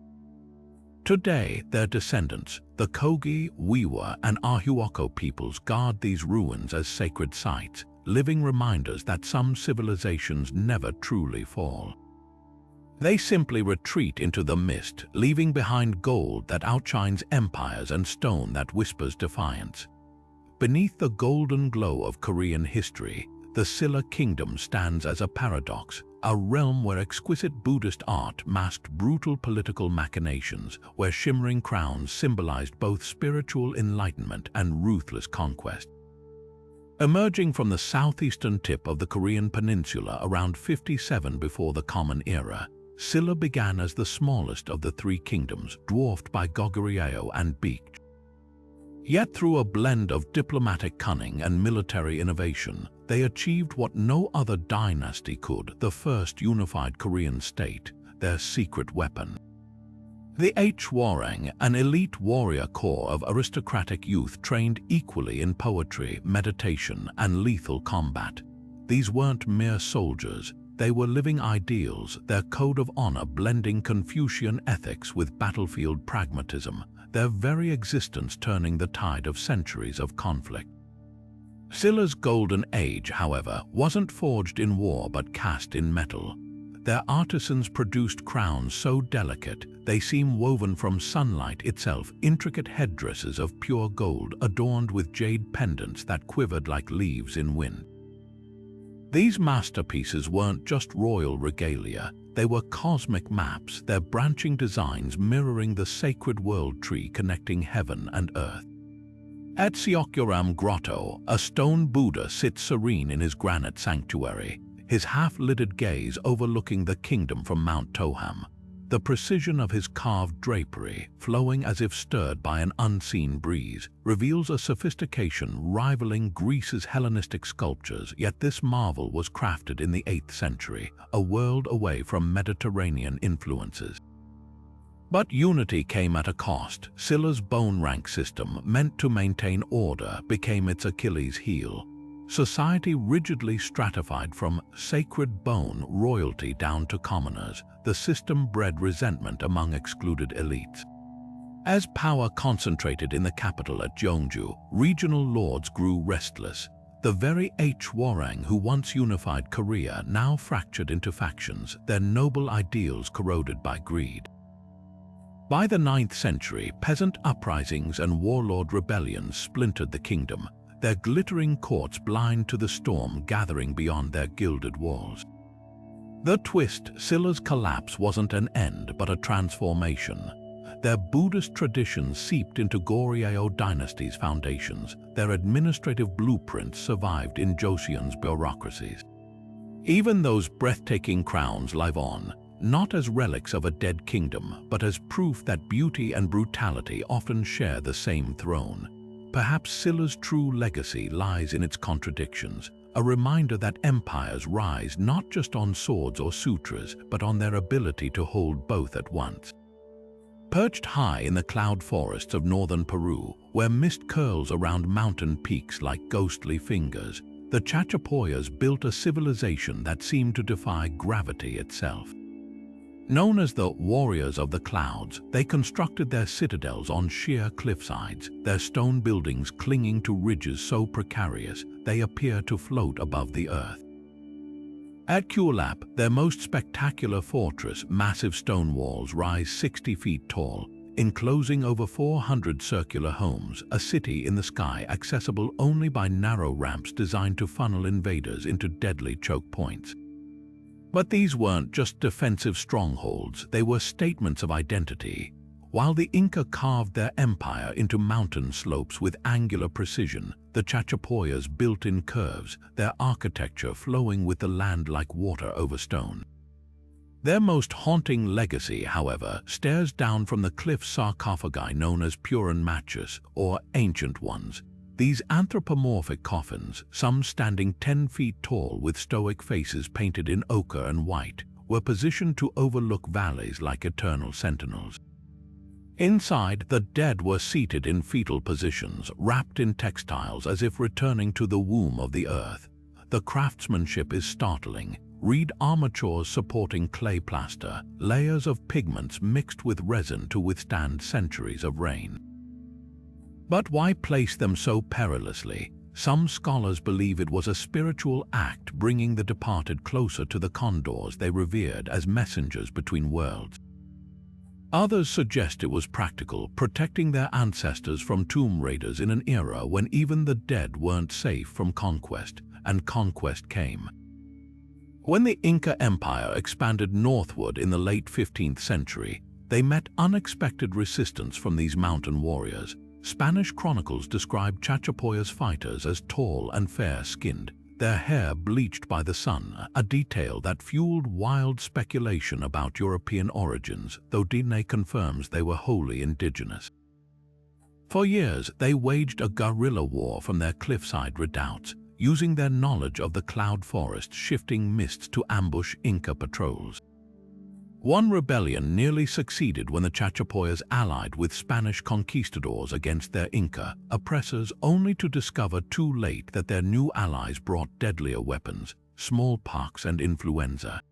Today, their descendants, the Kogi, Wiwa, and Arhuaco peoples, guard these ruins as sacred sites, living reminders that some civilizations never truly fall. They simply retreat into the mist, leaving behind gold that outshines empires and stone that whispers defiance. Beneath the golden glow of Korean history, the Silla Kingdom stands as a paradox, a realm where exquisite Buddhist art masked brutal political machinations, where shimmering crowns symbolized both spiritual enlightenment and ruthless conquest. Emerging from the southeastern tip of the Korean peninsula around 57 before the Common Era, Silla began as the smallest of the three kingdoms, dwarfed by Goguryeo and Baekje. Yet through a blend of diplomatic cunning and military innovation, they achieved what no other dynasty could: the first unified Korean state, their secret weapon. The Hwarang, an elite warrior corps of aristocratic youth trained equally in poetry, meditation, and lethal combat. These weren't mere soldiers. They were living ideals, their code of honor blending Confucian ethics with battlefield pragmatism, their very existence turning the tide of centuries of conflict. Silla's golden age, however, wasn't forged in war but cast in metal. Their artisans produced crowns so delicate they seem woven from sunlight itself, intricate headdresses of pure gold adorned with jade pendants that quivered like leaves in wind. These masterpieces weren't just royal regalia, they were cosmic maps, their branching designs mirroring the sacred world tree connecting heaven and earth. At Seokyoram Grotto, a stone Buddha sits serene in his granite sanctuary, his half-lidded gaze overlooking the kingdom from Mount Toham. The precision of his carved drapery, flowing as if stirred by an unseen breeze, reveals a sophistication rivaling Greece's Hellenistic sculptures, yet this marvel was crafted in the 8th century, a world away from Mediterranean influences. But unity came at a cost. Silla's bone rank system, meant to maintain order, became its Achilles heel. Society rigidly stratified from sacred bone royalty down to commoners. The system bred resentment among excluded elites. As power concentrated in the capital at Gyeongju, regional lords grew restless. The very Hwarang who once unified Korea now fractured into factions, their noble ideals corroded by greed. By the 9th century, peasant uprisings and warlord rebellions splintered the kingdom, their glittering courts blind to the storm gathering beyond their gilded walls. The twist: Silla's collapse wasn't an end but a transformation. Their Buddhist traditions seeped into Goryeo dynasty's foundations, their administrative blueprints survived in Joseon's bureaucracies. Even those breathtaking crowns live on, not as relics of a dead kingdom, but as proof that beauty and brutality often share the same throne. Perhaps Silla's true legacy lies in its contradictions, a reminder that empires rise not just on swords or sutras, but on their ability to hold both at once. Perched high in the cloud forests of northern Peru, where mist curls around mountain peaks like ghostly fingers, the Chachapoyas built a civilization that seemed to defy gravity itself. Known as the warriors of the clouds, they constructed their citadels on sheer cliffsides, their stone buildings clinging to ridges so precarious they appear to float above the earth. At Kulap, their most spectacular fortress, massive stone walls rise 60 feet tall, enclosing over 400 circular homes, a city in the sky accessible only by narrow ramps designed to funnel invaders into deadly choke points. But these weren't just defensive strongholds, they were statements of identity. While the Inca carved their empire into mountain slopes with angular precision, the Chachapoyas built in curves, their architecture flowing with the land like water over stone. Their most haunting legacy, however, stares down from the cliff sarcophagi known as Puran Machus, or Ancient Ones. These anthropomorphic coffins, some standing 10 feet tall with stoic faces painted in ochre and white, were positioned to overlook valleys like eternal sentinels. Inside, the dead were seated in fetal positions, wrapped in textiles as if returning to the womb of the earth. The craftsmanship is startling. Reed armatures supporting clay plaster, layers of pigments mixed with resin to withstand centuries of rain. But why place them so perilously? Some scholars believe it was a spiritual act bringing the departed closer to the condors they revered as messengers between worlds. Others suggest it was practical, protecting their ancestors from tomb raiders in an era when even the dead weren't safe from conquest, and conquest came. When the Inca Empire expanded northward in the late 15th century, they met unexpected resistance from these mountain warriors. Spanish chronicles describe Chachapoya's fighters as tall and fair-skinned, their hair bleached by the sun, a detail that fueled wild speculation about European origins, though DNA confirms they were wholly indigenous. For years, they waged a guerrilla war from their cliffside redoubts, using their knowledge of the cloud forest's shifting mists to ambush Inca patrols. One rebellion nearly succeeded when the Chachapoyas allied with Spanish conquistadors against their Inca oppressors, only to discover too late that their new allies brought deadlier weapons, smallpox and influenza.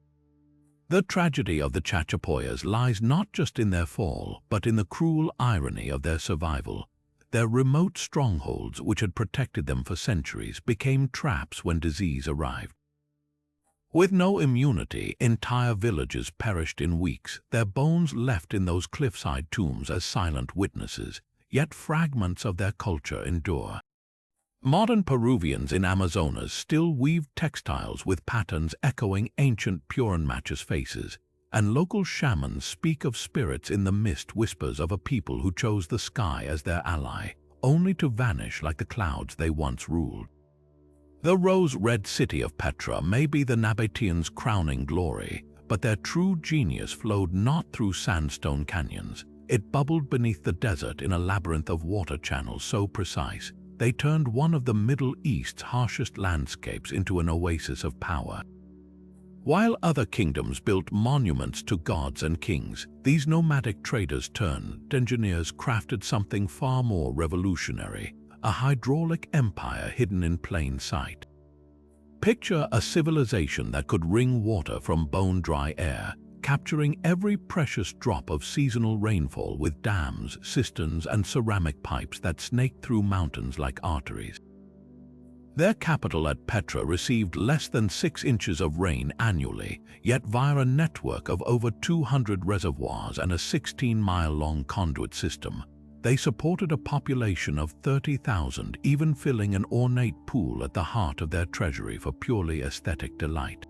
The tragedy of the Chachapoyas lies not just in their fall, but in the cruel irony of their survival. Their remote strongholds, which had protected them for centuries, became traps when disease arrived. With no immunity, entire villages perished in weeks, their bones left in those cliffside tombs as silent witnesses, yet fragments of their culture endure. Modern Peruvians in Amazonas still weave textiles with patterns echoing ancient Puran-Machis faces, and local shamans speak of spirits in the mist, whispers of a people who chose the sky as their ally, only to vanish like the clouds they once ruled. The rose-red city of Petra may be the Nabateans' crowning glory, but their true genius flowed not through sandstone canyons. It bubbled beneath the desert in a labyrinth of water channels so precise, they turned one of the Middle East's harshest landscapes into an oasis of power. While other kingdoms built monuments to gods and kings, these nomadic traders turned engineers crafted something far more revolutionary, a hydraulic empire hidden in plain sight. Picture a civilization that could wring water from bone-dry air, capturing every precious drop of seasonal rainfall with dams, cisterns, and ceramic pipes that snaked through mountains like arteries. Their capital at Petra received less than 6 inches of rain annually, yet via a network of over 200 reservoirs and a 16-mile-long conduit system, they supported a population of 30,000, even filling an ornate pool at the heart of their treasury for purely aesthetic delight.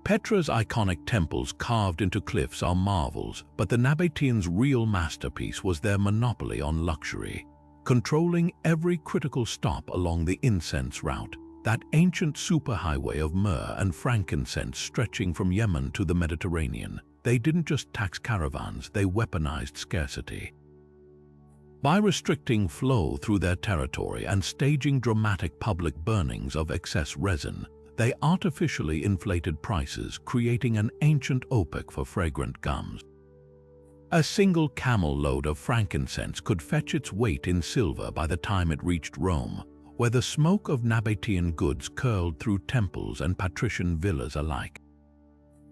Petra's iconic temples carved into cliffs are marvels, but the Nabateans' real masterpiece was their monopoly on luxury, controlling every critical stop along the incense route, that ancient superhighway of myrrh and frankincense stretching from Yemen to the Mediterranean. They didn't just tax caravans, they weaponized scarcity. By restricting flow through their territory and staging dramatic public burnings of excess resin, they artificially inflated prices, creating an ancient OPEC for fragrant gums. A single camel load of frankincense could fetch its weight in silver by the time it reached Rome, where the smoke of Nabatean goods curled through temples and patrician villas alike.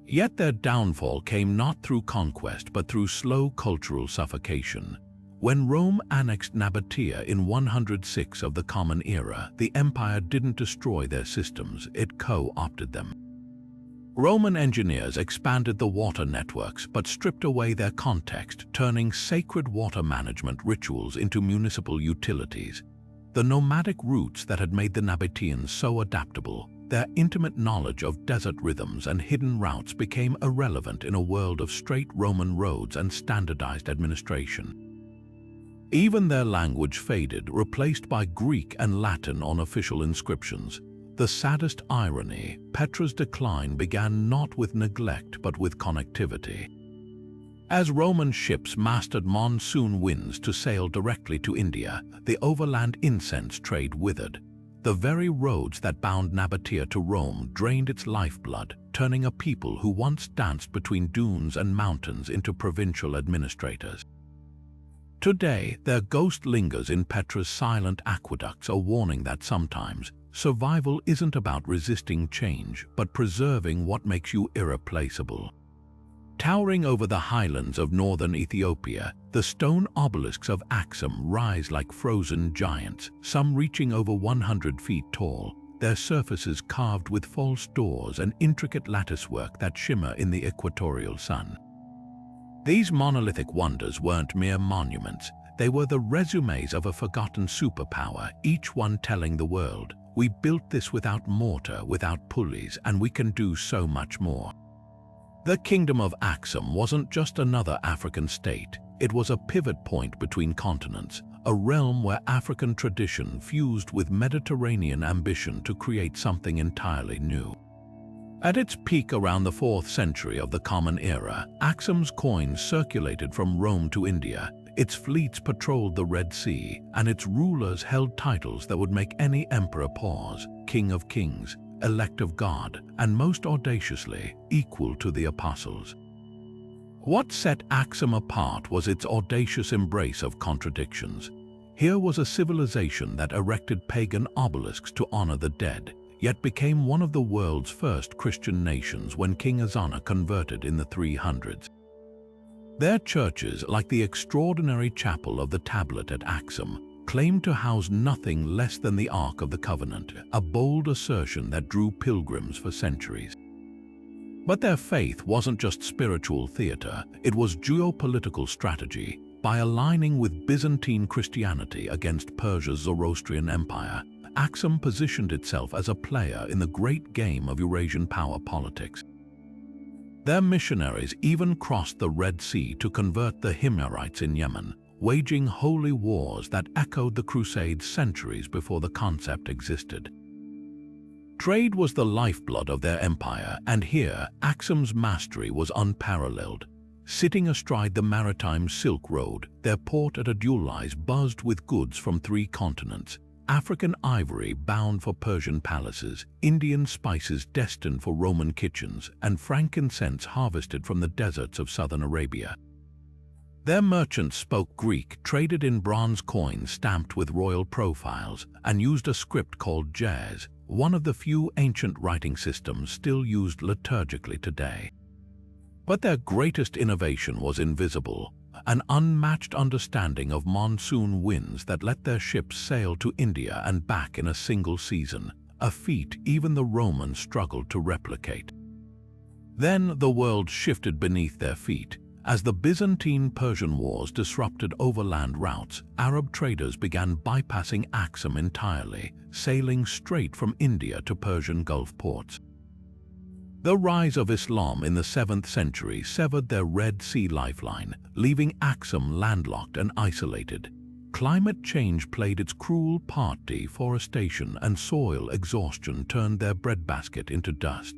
Yet their downfall came not through conquest but through slow cultural suffocation. When Rome annexed Nabatea in 106 of the Common Era, the empire didn't destroy their systems, it co-opted them. Roman engineers expanded the water networks but stripped away their context, turning sacred water management rituals into municipal utilities. The nomadic routes that had made the Nabateans so adaptable, their intimate knowledge of desert rhythms and hidden routes became irrelevant in a world of straight Roman roads and standardized administration. Even their language faded, replaced by Greek and Latin on official inscriptions. The saddest irony, Petra's decline began not with neglect but with connectivity. As Roman ships mastered monsoon winds to sail directly to India, the overland incense trade withered. The very roads that bound Nabatea to Rome drained its lifeblood, turning a people who once danced between dunes and mountains into provincial administrators. Today, their ghost lingers in Petra's silent aqueducts, a warning that sometimes survival isn't about resisting change, but preserving what makes you irreplaceable. Towering over the highlands of northern Ethiopia, the stone obelisks of Axum rise like frozen giants, some reaching over 100 feet tall, their surfaces carved with false doors and intricate latticework that shimmer in the equatorial sun. These monolithic wonders weren't mere monuments, they were the resumes of a forgotten superpower, each one telling the world, "We built this without mortar, without pulleys, and we can do so much more." The Kingdom of Axum wasn't just another African state, it was a pivot point between continents, a realm where African tradition fused with Mediterranean ambition to create something entirely new. At its peak around the 4th century of the Common Era, Axum's coins circulated from Rome to India, its fleets patrolled the Red Sea, and its rulers held titles that would make any emperor pause: King of Kings, Elect of God, and most audaciously, equal to the apostles. What set Axum apart was its audacious embrace of contradictions. Here was a civilization that erected pagan obelisks to honor the dead, yet became one of the world's first Christian nations when King Azana converted in the 300s. Their churches, like the extraordinary chapel of the tablet at Axum, claimed to house nothing less than the Ark of the Covenant, a bold assertion that drew pilgrims for centuries. But their faith wasn't just spiritual theater, it was geopolitical strategy. By aligning with Byzantine Christianity against Persia's Zoroastrian Empire, Axum positioned itself as a player in the great game of Eurasian power politics. Their missionaries even crossed the Red Sea to convert the Himyarites in Yemen, waging holy wars that echoed the Crusades centuries before the concept existed. Trade was the lifeblood of their empire, and here Axum's mastery was unparalleled. Sitting astride the maritime Silk Road, their port at Adulis buzzed with goods from 3 continents: African ivory bound for Persian palaces, Indian spices destined for Roman kitchens, and frankincense harvested from the deserts of southern Arabia. Their merchants spoke Greek, traded in bronze coins stamped with royal profiles, and used a script called Jazz, one of the few ancient writing systems still used liturgically today. But their greatest innovation was invisible, an unmatched understanding of monsoon winds that let their ships sail to India and back in a single season, a feat even the Romans struggled to replicate. Then the world shifted beneath their feet. As the Byzantine-Persian wars disrupted overland routes, Arab traders began bypassing Axum entirely, sailing straight from India to Persian Gulf ports. The rise of Islam in the 7th century severed their Red Sea lifeline, leaving Axum landlocked and isolated. Climate change played its cruel part. Deforestation and soil exhaustion turned their breadbasket into dust.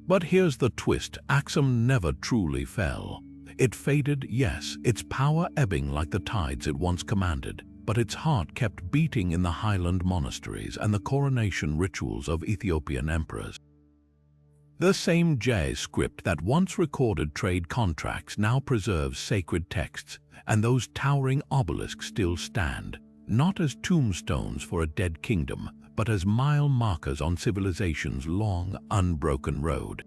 But here's the twist: Axum never truly fell. It faded, yes, its power ebbing like the tides it once commanded, but its heart kept beating in the highland monasteries and the coronation rituals of Ethiopian emperors. The same Jazz script that once recorded trade contracts now preserves sacred texts, and those towering obelisks still stand, not as tombstones for a dead kingdom, but as mile markers on civilization's long, unbroken road.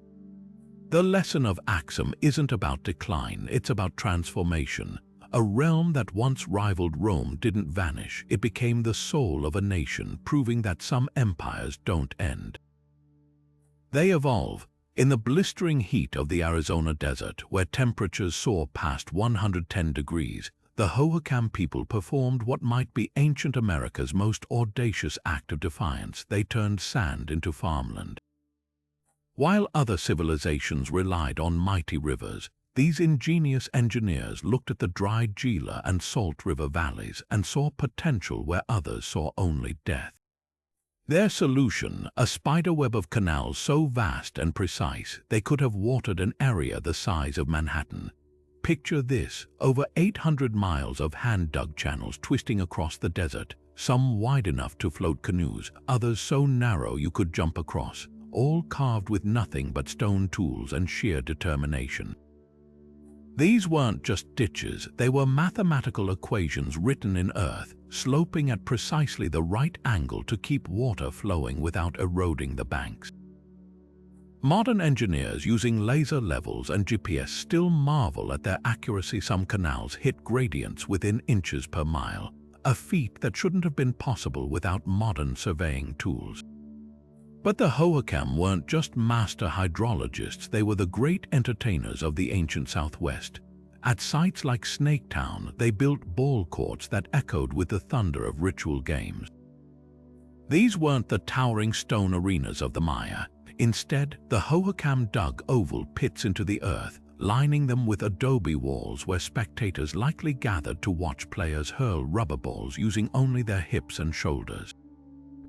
The lesson of Axum isn't about decline, it's about transformation. A realm that once rivaled Rome didn't vanish, it became the soul of a nation, proving that some empires don't end. They evolve. In the blistering heat of the Arizona desert, where temperatures soar past 110 degrees, the Hohokam people performed what might be ancient America's most audacious act of defiance. They turned sand into farmland. While other civilizations relied on mighty rivers, these ingenious engineers looked at the dry Gila and Salt River valleys and saw potential where others saw only death. Their solution, a spiderweb of canals so vast and precise they could have watered an area the size of Manhattan. Picture this: over 800 miles of hand-dug channels twisting across the desert, some wide enough to float canoes, others so narrow you could jump across, all carved with nothing but stone tools and sheer determination. These weren't just ditches, they were mathematical equations written in earth, sloping at precisely the right angle to keep water flowing without eroding the banks. Modern engineers using laser levels and GPS still marvel at their accuracy. Some canals hit gradients within inches per mile, a feat that shouldn't have been possible without modern surveying tools. But the Hohokam weren't just master hydrologists, they were the great entertainers of the ancient Southwest. At sites like Snaketown, they built ball courts that echoed with the thunder of ritual games. These weren't the towering stone arenas of the Maya. Instead, the Hohokam dug oval pits into the earth, lining them with adobe walls where spectators likely gathered to watch players hurl rubber balls using only their hips and shoulders.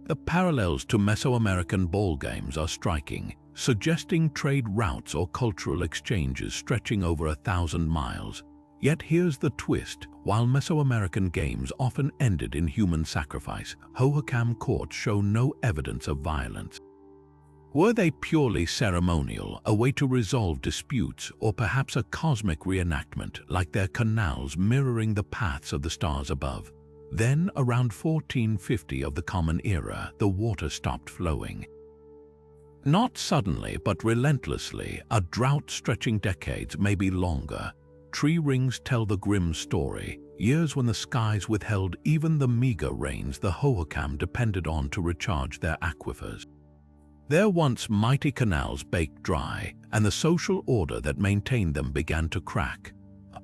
The parallels to Mesoamerican ball games are striking, suggesting trade routes or cultural exchanges stretching over 1,000 miles. Yet here's the twist: while Mesoamerican games often ended in human sacrifice, Hohokam courts show no evidence of violence. Were they purely ceremonial, a way to resolve disputes, or perhaps a cosmic reenactment, like their canals mirroring the paths of the stars above? Then, around 1450 of the Common Era, the water stopped flowing. Not suddenly, but relentlessly, a drought stretching decades, maybe longer. Tree rings tell the grim story, years when the skies withheld even the meager rains the Hohokam depended on to recharge their aquifers. Their once mighty canals baked dry, and the social order that maintained them began to crack.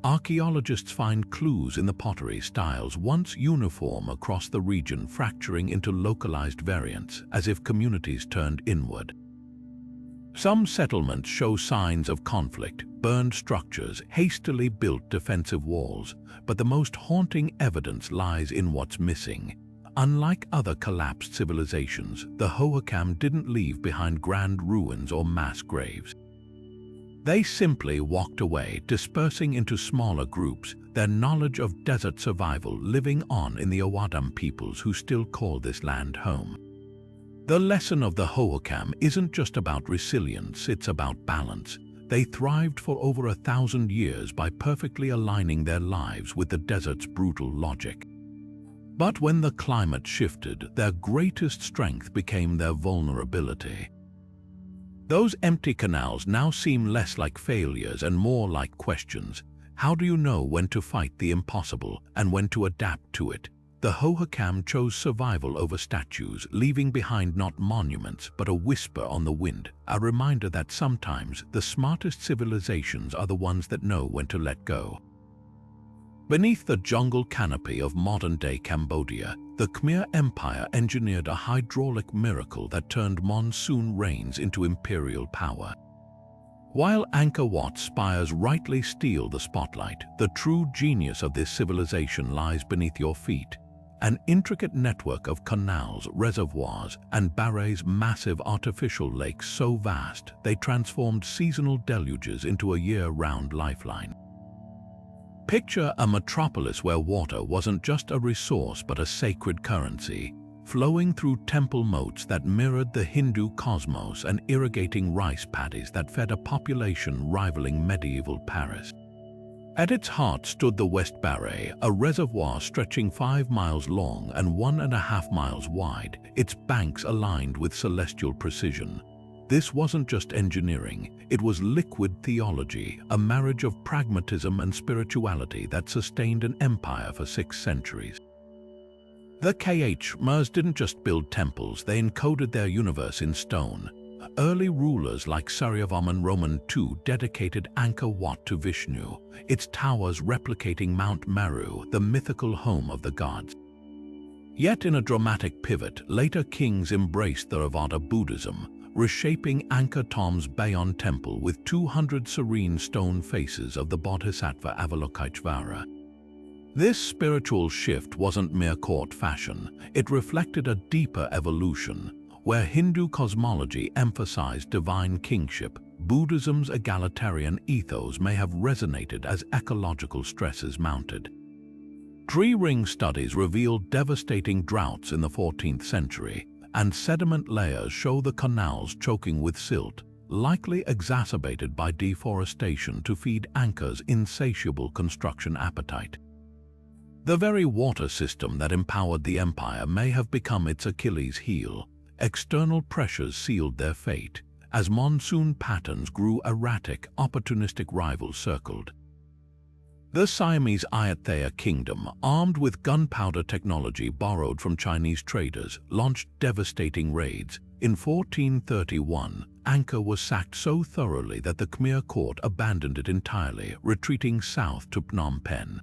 Archaeologists find clues in the pottery styles once uniform across the region fracturing into localized variants, as if communities turned inward. Some settlements show signs of conflict, burned structures, hastily built defensive walls, but the most haunting evidence lies in what's missing. Unlike other collapsed civilizations, the Hohokam didn't leave behind grand ruins or mass graves. They simply walked away, dispersing into smaller groups, their knowledge of desert survival living on in the Awadam peoples who still call this land home. The lesson of the Hohokam isn't just about resilience, it's about balance. They thrived for over 1,000 years by perfectly aligning their lives with the desert's brutal logic. But when the climate shifted, their greatest strength became their vulnerability. Those empty canals now seem less like failures and more like questions. How do you know when to fight the impossible and when to adapt to it? The Hohokam chose survival over statues, leaving behind not monuments but a whisper on the wind, a reminder that sometimes the smartest civilizations are the ones that know when to let go. Beneath the jungle canopy of modern-day Cambodia, the Khmer Empire engineered a hydraulic miracle that turned monsoon rains into imperial power. While Angkor Wat spires rightly steal the spotlight, the true genius of this civilization lies beneath your feet. An intricate network of canals, reservoirs, and barrays, massive artificial lakes so vast they transformed seasonal deluges into a year-round lifeline. Picture a metropolis where water wasn't just a resource but a sacred currency, flowing through temple moats that mirrored the Hindu cosmos and irrigating rice paddies that fed a population rivaling medieval Paris. At its heart stood the West Barray, a reservoir stretching 5 miles long and 1.5 miles wide, its banks aligned with celestial precision. This wasn't just engineering, it was liquid theology, a marriage of pragmatism and spirituality that sustained an empire for 6 centuries. The Khmers didn't just build temples, they encoded their universe in stone. Early rulers like Suryavarman Roman II dedicated Angkor Wat to Vishnu, its towers replicating Mount Meru, the mythical home of the gods. Yet in a dramatic pivot, later kings embraced Theravada Buddhism, reshaping Angkor Thom's Bayon temple with 200 serene stone faces of the Bodhisattva Avalokiteshvara. This spiritual shift wasn't mere court fashion, it reflected a deeper evolution. Where Hindu cosmology emphasized divine kingship, Buddhism's egalitarian ethos may have resonated as ecological stresses mounted. Tree ring studies revealed devastating droughts in the 14th century, and sediment layers show the canals choking with silt, likely exacerbated by deforestation to feed Anka's insatiable construction appetite. The very water system that empowered the empire may have become its Achilles heel. External pressures sealed their fate. As monsoon patterns grew erratic, opportunistic rivals circled. The Siamese Ayutthaya kingdom, armed with gunpowder technology borrowed from Chinese traders, launched devastating raids. In 1431, Anka was sacked so thoroughly that the Khmer court abandoned it entirely, retreating south to Phnom Penh.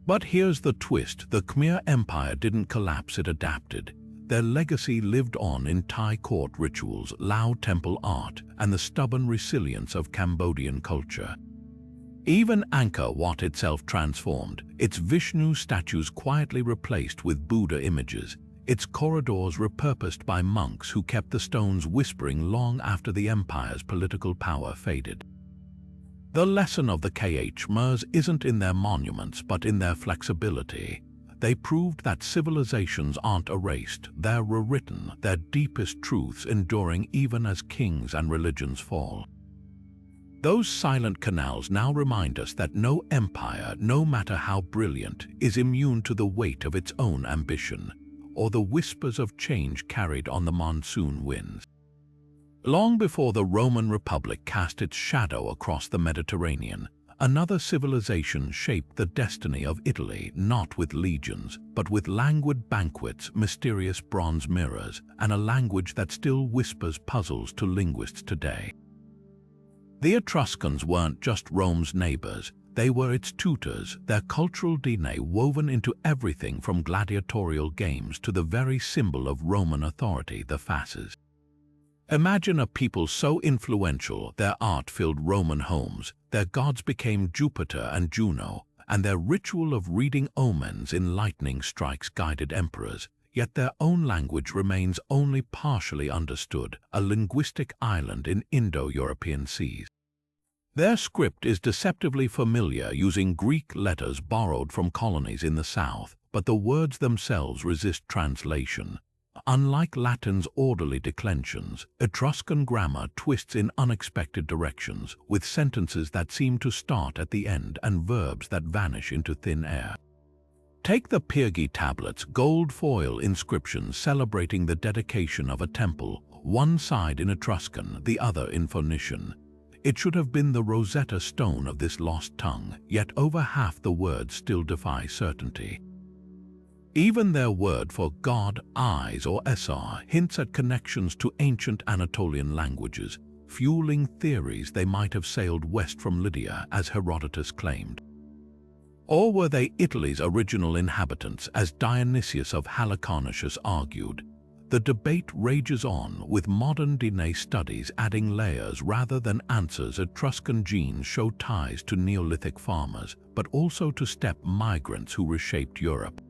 But here's the twist: the Khmer Empire didn't collapse, it adapted. Their legacy lived on in Thai court rituals, Lao temple art, and the stubborn resilience of Cambodian culture. Even Angkor Wat itself transformed, its Vishnu statues quietly replaced with Buddha images, its corridors repurposed by monks who kept the stones whispering long after the empire's political power faded. The lesson of the Khmers isn't in their monuments but in their flexibility. They proved that civilizations aren't erased, they're rewritten, their deepest truths enduring even as kings and religions fall. Those silent canals now remind us that no empire, no matter how brilliant, is immune to the weight of its own ambition, or the whispers of change carried on the monsoon winds. Long before the Roman Republic cast its shadow across the Mediterranean, another civilization shaped the destiny of Italy, not with legions, but with languid banquets, mysterious bronze mirrors, and a language that still whispers puzzles to linguists today. The Etruscans weren't just Rome's neighbors, they were its tutors, their cultural DNA woven into everything from gladiatorial games to the very symbol of Roman authority, the fasces. Imagine a people so influential, their art filled Roman homes, their gods became Jupiter and Juno, and their ritual of reading omens in lightning strikes guided emperors, yet their own language remains only partially understood, a linguistic island in Indo-European seas. Their script is deceptively familiar, using Greek letters borrowed from colonies in the south, but the words themselves resist translation. Unlike Latin's orderly declensions, Etruscan grammar twists in unexpected directions, with sentences that seem to start at the end and verbs that vanish into thin air. Take the Pyrgi tablets, gold foil inscriptions celebrating the dedication of a temple, one side in Etruscan, the other in Phoenician. It should have been the Rosetta Stone of this lost tongue, yet over half the words still defy certainty. Even their word for god, eyes, or Esar hints at connections to ancient Anatolian languages, fueling theories they might have sailed west from Lydia, as Herodotus claimed. Or were they Italy's original inhabitants, as Dionysius of Halicarnassus argued? The debate rages on, with modern DNA studies adding layers rather than answers. Etruscan genes show ties to Neolithic farmers, but also to steppe migrants who reshaped Europe.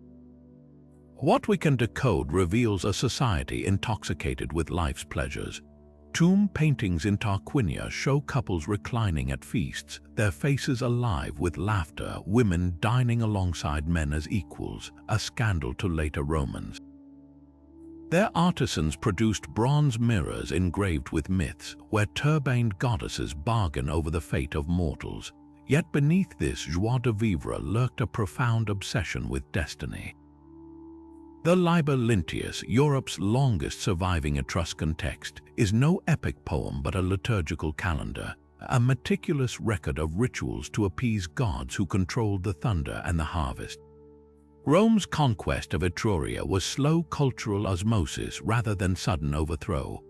What we can decode reveals a society intoxicated with life's pleasures. Tomb paintings in Tarquinia show couples reclining at feasts, their faces alive with laughter, women dining alongside men as equals, a scandal to later Romans. Their artisans produced bronze mirrors engraved with myths, where turbaned goddesses bargain over the fate of mortals. Yet beneath this joie de vivre lurked a profound obsession with destiny. The Liber Linteus, Europe's longest surviving Etruscan text, is no epic poem but a liturgical calendar, a meticulous record of rituals to appease gods who controlled the thunder and the harvest. Rome's conquest of Etruria was slow cultural osmosis rather than sudden overthrow.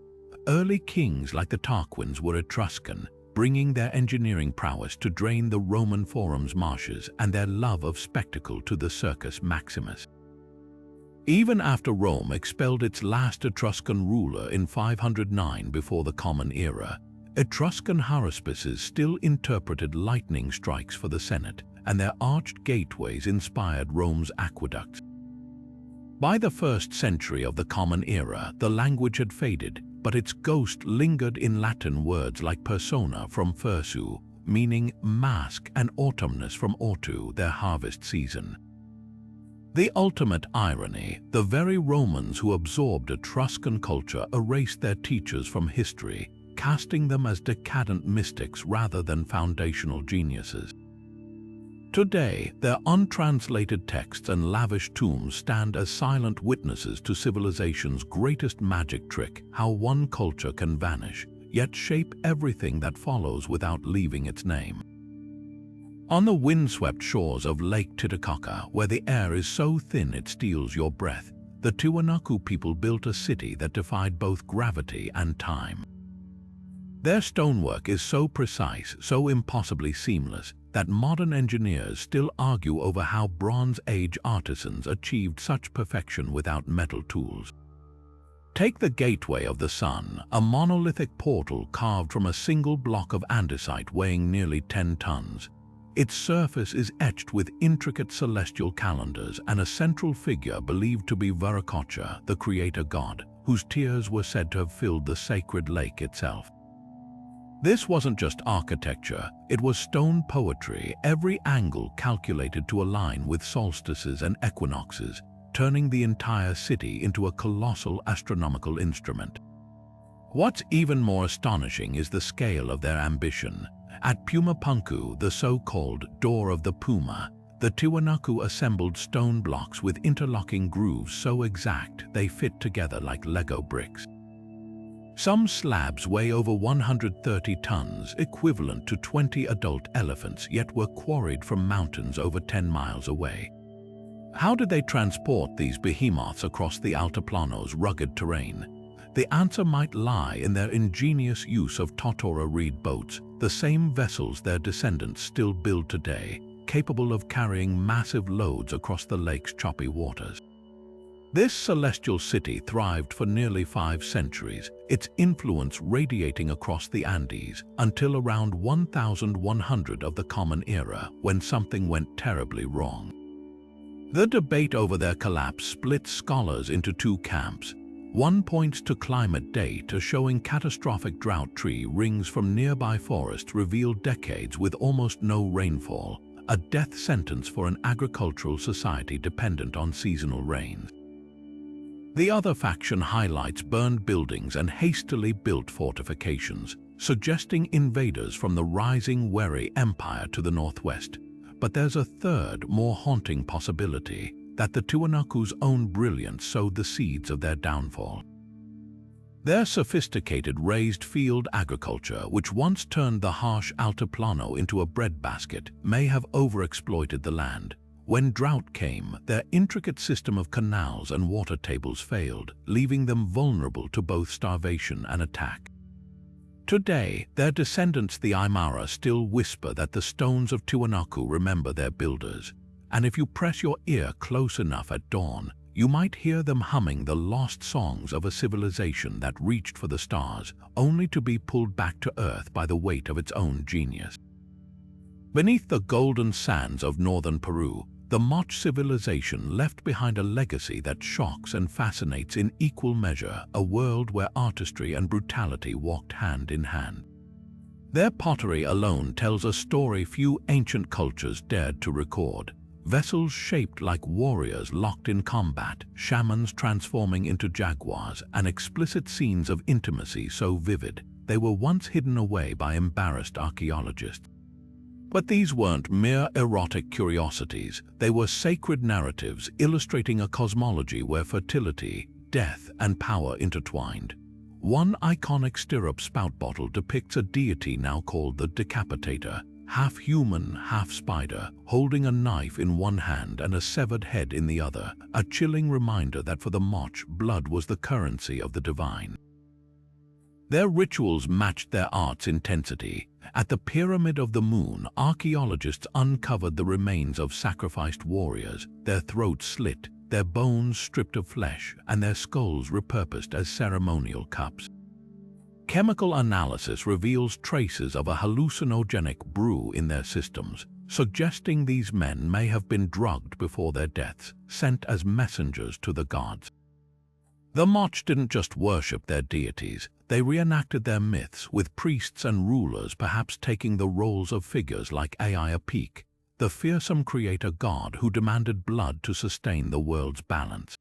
Early kings like the Tarquins were Etruscan, bringing their engineering prowess to drain the Roman Forum's marshes and their love of spectacle to the Circus Maximus. Even after Rome expelled its last Etruscan ruler in 509 before the Common Era, Etruscan haruspices still interpreted lightning strikes for the Senate, and their arched gateways inspired Rome's aqueducts. By the 1st century of the Common Era, the language had faded, but its ghost lingered in Latin words like persona from fursu, meaning mask, and autumnus from ortu, their harvest season. The ultimate irony, the very Romans who absorbed Etruscan culture erased their teachers from history, casting them as decadent mystics rather than foundational geniuses. Today, their untranslated texts and lavish tombs stand as silent witnesses to civilization's greatest magic trick, how one culture can vanish, yet shape everything that follows without leaving its name. On the windswept shores of Lake Titicaca, where the air is so thin it steals your breath, the Tiwanaku people built a city that defied both gravity and time. Their stonework is so precise, so impossibly seamless, that modern engineers still argue over how Bronze Age artisans achieved such perfection without metal tools. Take the Gateway of the Sun, a monolithic portal carved from a single block of andesite weighing nearly 10 tons. Its surface is etched with intricate celestial calendars and a central figure believed to be Viracocha, the creator god, whose tears were said to have filled the sacred lake itself. This wasn't just architecture, it was stone poetry, every angle calculated to align with solstices and equinoxes, turning the entire city into a colossal astronomical instrument. What's even more astonishing is the scale of their ambition. At Pumapunku, the so-called Door of the Puma, the Tiwanaku assembled stone blocks with interlocking grooves so exact they fit together like Lego bricks. Some slabs weigh over 130 tons, equivalent to 20 adult elephants, yet were quarried from mountains over 10 miles away. How did they transport these behemoths across the Altiplano's rugged terrain? The answer might lie in their ingenious use of totora reed boats, the same vessels their descendants still build today, capable of carrying massive loads across the lake's choppy waters. This celestial city thrived for nearly 5 centuries, its influence radiating across the Andes until around 1100 of the Common Era, when something went terribly wrong. The debate over their collapse split scholars into 2 camps. One points to climate data showing catastrophic drought. Tree rings from nearby forests reveal decades with almost no rainfall, a death sentence for an agricultural society dependent on seasonal rains. The other faction highlights burned buildings and hastily built fortifications, suggesting invaders from the rising Wari Empire to the northwest. But there's a third, more haunting possibility, that the Tiwanaku's own brilliance sowed the seeds of their downfall. Their sophisticated raised field agriculture, which once turned the harsh Altiplano into a breadbasket, may have overexploited the land. When drought came, their intricate system of canals and water tables failed, leaving them vulnerable to both starvation and attack. Today, their descendants, the Aymara, still whisper that the stones of Tiwanaku remember their builders. And if you press your ear close enough at dawn, you might hear them humming the lost songs of a civilization that reached for the stars, only to be pulled back to earth by the weight of its own genius. Beneath the golden sands of northern Peru, the Moch civilization left behind a legacy that shocks and fascinates in equal measure, a world where artistry and brutality walked hand in hand. Their pottery alone tells a story few ancient cultures dared to record. Vessels shaped like warriors locked in combat, shamans transforming into jaguars, and explicit scenes of intimacy so vivid they were once hidden away by embarrassed archaeologists. But these weren't mere erotic curiosities, they were sacred narratives illustrating a cosmology where fertility, death, and power intertwined. One iconic stirrup spout bottle depicts a deity now called the Decapitator, half human, half spider, holding a knife in one hand and a severed head in the other, a chilling reminder that for the Moch, blood was the currency of the divine. Their rituals matched their art's intensity. At the Pyramid of the Moon, archaeologists uncovered the remains of sacrificed warriors, their throats slit, their bones stripped of flesh, and their skulls repurposed as ceremonial cups. Chemical analysis reveals traces of a hallucinogenic brew in their systems, suggesting these men may have been drugged before their deaths, sent as messengers to the gods. The Moch didn't just worship their deities, they reenacted their myths, with priests and rulers perhaps taking the roles of figures like Aiapik, the fearsome creator god who demanded blood to sustain the world's balance.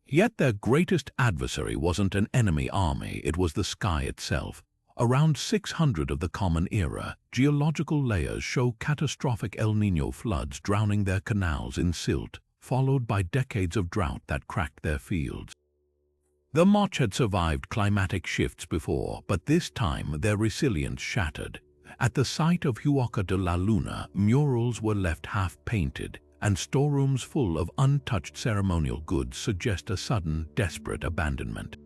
Yet their greatest adversary wasn't an enemy army, it was the sky itself. Around 600 of the Common Era, geological layers show catastrophic El Niño floods drowning their canals in silt, followed by decades of drought that cracked their fields. The Moch had survived climatic shifts before, but this time their resilience shattered. At the site of Huaca de la Luna, murals were left half-painted, and storerooms full of untouched ceremonial goods suggest a sudden, desperate abandonment.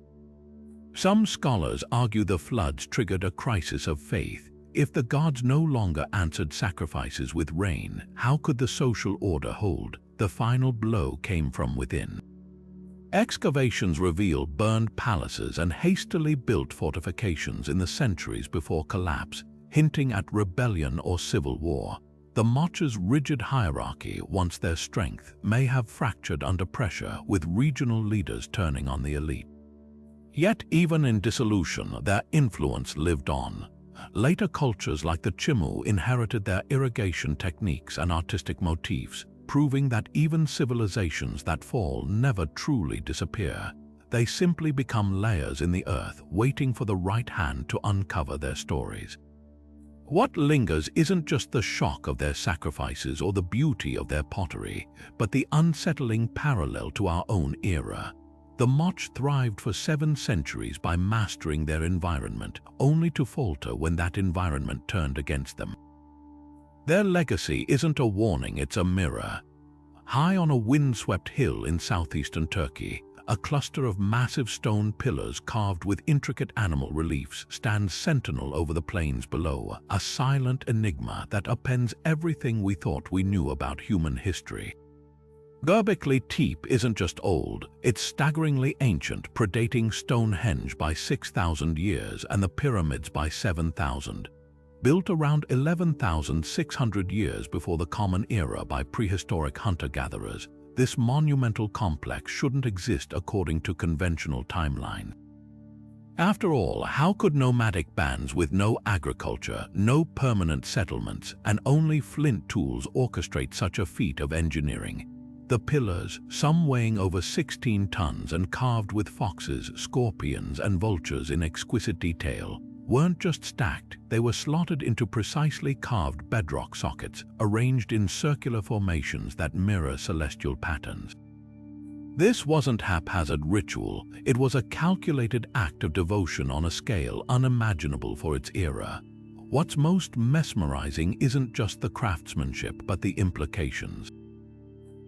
Some scholars argue the floods triggered a crisis of faith. If the gods no longer answered sacrifices with rain, how could the social order hold? The final blow came from within. Excavations reveal burned palaces and hastily built fortifications in the centuries before collapse, hinting at rebellion or civil war. The Moch's rigid hierarchy, once their strength, may have fractured under pressure, with regional leaders turning on the elite. Yet even in dissolution, their influence lived on. Later cultures like the Chimu inherited their irrigation techniques and artistic motifs, proving that even civilizations that fall never truly disappear. They simply become layers in the earth, waiting for the right hand to uncover their stories. What lingers isn't just the shock of their sacrifices or the beauty of their pottery, but the unsettling parallel to our own era. The Moch thrived for 7 centuries by mastering their environment, only to falter when that environment turned against them. Their legacy isn't a warning, it's a mirror. High on a windswept hill in southeastern Turkey, a cluster of massive stone pillars carved with intricate animal reliefs stands sentinel over the plains below, a silent enigma that appends everything we thought we knew about human history. Göbekli Tepe isn't just old, it's staggeringly ancient, predating Stonehenge by 6,000 years and the pyramids by 7,000. Built around 11,600 years before the Common Era by prehistoric hunter-gatherers, this monumental complex shouldn't exist according to conventional timeline. After all, how could nomadic bands with no agriculture, no permanent settlements, and only flint tools orchestrate such a feat of engineering? The pillars, some weighing over 16 tons and carved with foxes, scorpions, and vultures in exquisite detail, weren't just stacked, they were slotted into precisely carved bedrock sockets, arranged in circular formations that mirror celestial patterns. This wasn't haphazard ritual, it was a calculated act of devotion on a scale unimaginable for its era. What's most mesmerizing isn't just the craftsmanship, but the implications.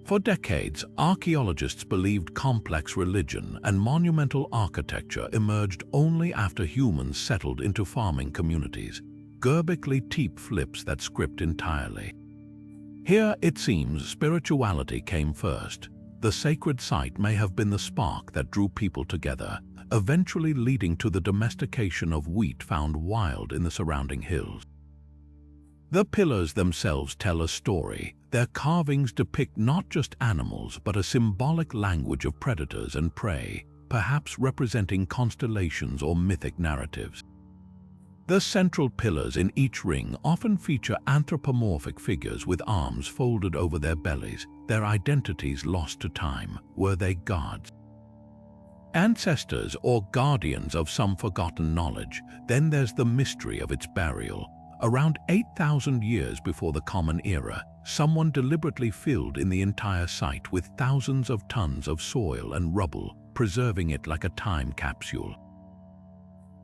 For decades, archaeologists believed complex religion and monumental architecture emerged only after humans settled into farming communities. Göbekli Tepe flips that script entirely. Here, it seems, spirituality came first. The sacred site may have been the spark that drew people together, eventually leading to the domestication of wheat found wild in the surrounding hills. The pillars themselves tell a story. Their carvings depict not just animals, but a symbolic language of predators and prey, perhaps representing constellations or mythic narratives. The central pillars in each ring often feature anthropomorphic figures with arms folded over their bellies, their identities lost to time. Were they gods? Ancestors or guardians of some forgotten knowledge? Then there's the mystery of its burial. Around 8,000 years before the Common Era, someone deliberately filled in the entire site with thousands of tons of soil and rubble, preserving it like a time capsule.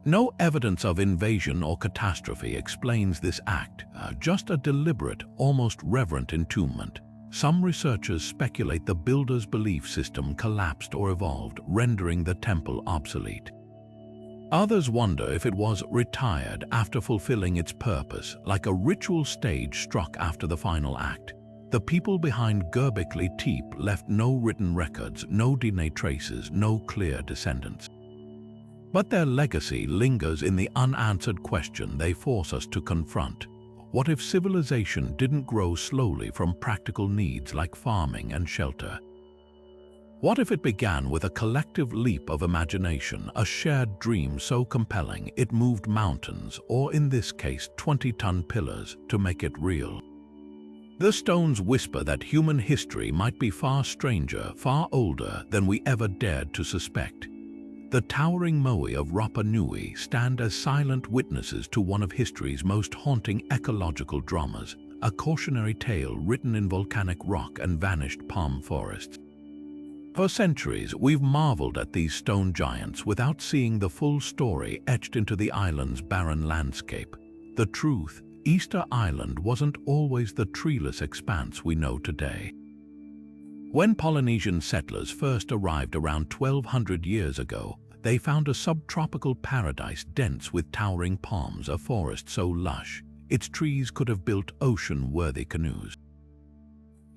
No evidence of invasion or catastrophe explains this act, just a deliberate, almost reverent entombment. Some researchers speculate the builder's belief system collapsed or evolved, rendering the temple obsolete. Others wonder if it was retired after fulfilling its purpose, like a ritual stage struck after the final act. The people behind Göbekli Tepe left no written records, no DNA traces, no clear descendants. But their legacy lingers in the unanswered question they force us to confront. What if civilization didn't grow slowly from practical needs like farming and shelter? What if it began with a collective leap of imagination, a shared dream so compelling it moved mountains, or in this case 20-ton pillars, to make it real? The stones whisper that human history might be far stranger, far older than we ever dared to suspect. The towering moai of Rapa Nui stand as silent witnesses to one of history's most haunting ecological dramas, a cautionary tale written in volcanic rock and vanished palm forests. For centuries, we've marveled at these stone giants without seeing the full story etched into the island's barren landscape. The truth: Easter Island wasn't always the treeless expanse we know today. When Polynesian settlers first arrived around 1200 years ago, they found a subtropical paradise dense with towering palms, a forest so lush, its trees could have built ocean-worthy canoes.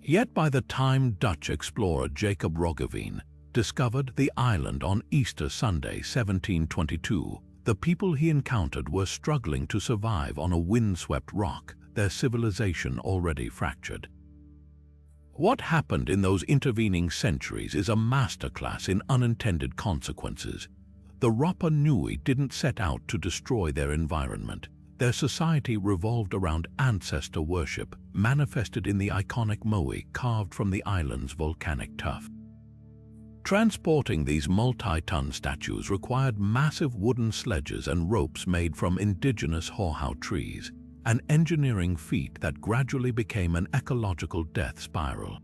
Yet by the time Dutch explorer Jacob Roggeveen discovered the island on Easter Sunday 1722, the people he encountered were struggling to survive on a windswept rock, their civilization already fractured. What happened in those intervening centuries is a masterclass in unintended consequences. The Rapa Nui didn't set out to destroy their environment. Their society revolved around ancestor worship, manifested in the iconic moai carved from the island's volcanic tuff. Transporting these multi-ton statues required massive wooden sledges and ropes made from indigenous hawhau trees, an engineering feat that gradually became an ecological death spiral.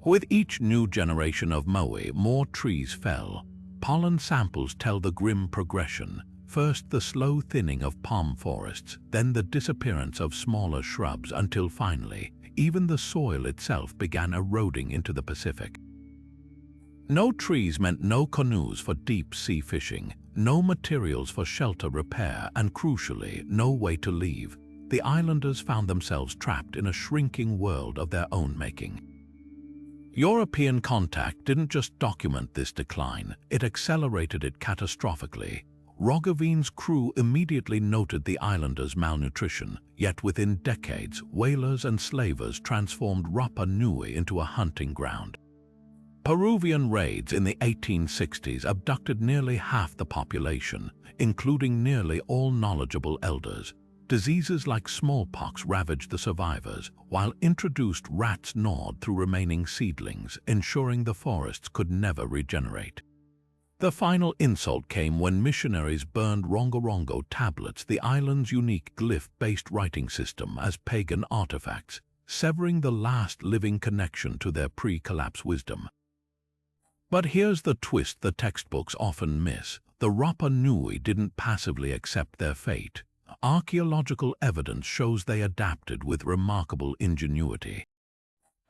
With each new generation of moai, more trees fell. Pollen samples tell the grim progression: first the slow thinning of palm forests, then the disappearance of smaller shrubs, until finally, even the soil itself began eroding into the Pacific. No trees meant no canoes for deep-sea fishing, no materials for shelter repair, and crucially, no way to leave. The islanders found themselves trapped in a shrinking world of their own making. European contact didn't just document this decline, it accelerated it catastrophically. Roggeveen's crew immediately noted the islanders' malnutrition, yet within decades, whalers and slavers transformed Rapa Nui into a hunting ground. Peruvian raids in the 1860s abducted nearly half the population, including nearly all knowledgeable elders. Diseases like smallpox ravaged the survivors, while introduced rats gnawed through remaining seedlings, ensuring the forests could never regenerate. The final insult came when missionaries burned rongorongo tablets, the island's unique glyph-based writing system, as pagan artifacts, severing the last living connection to their pre-collapse wisdom. But here's the twist the textbooks often miss: the Rapa Nui didn't passively accept their fate. Archaeological evidence shows they adapted with remarkable ingenuity.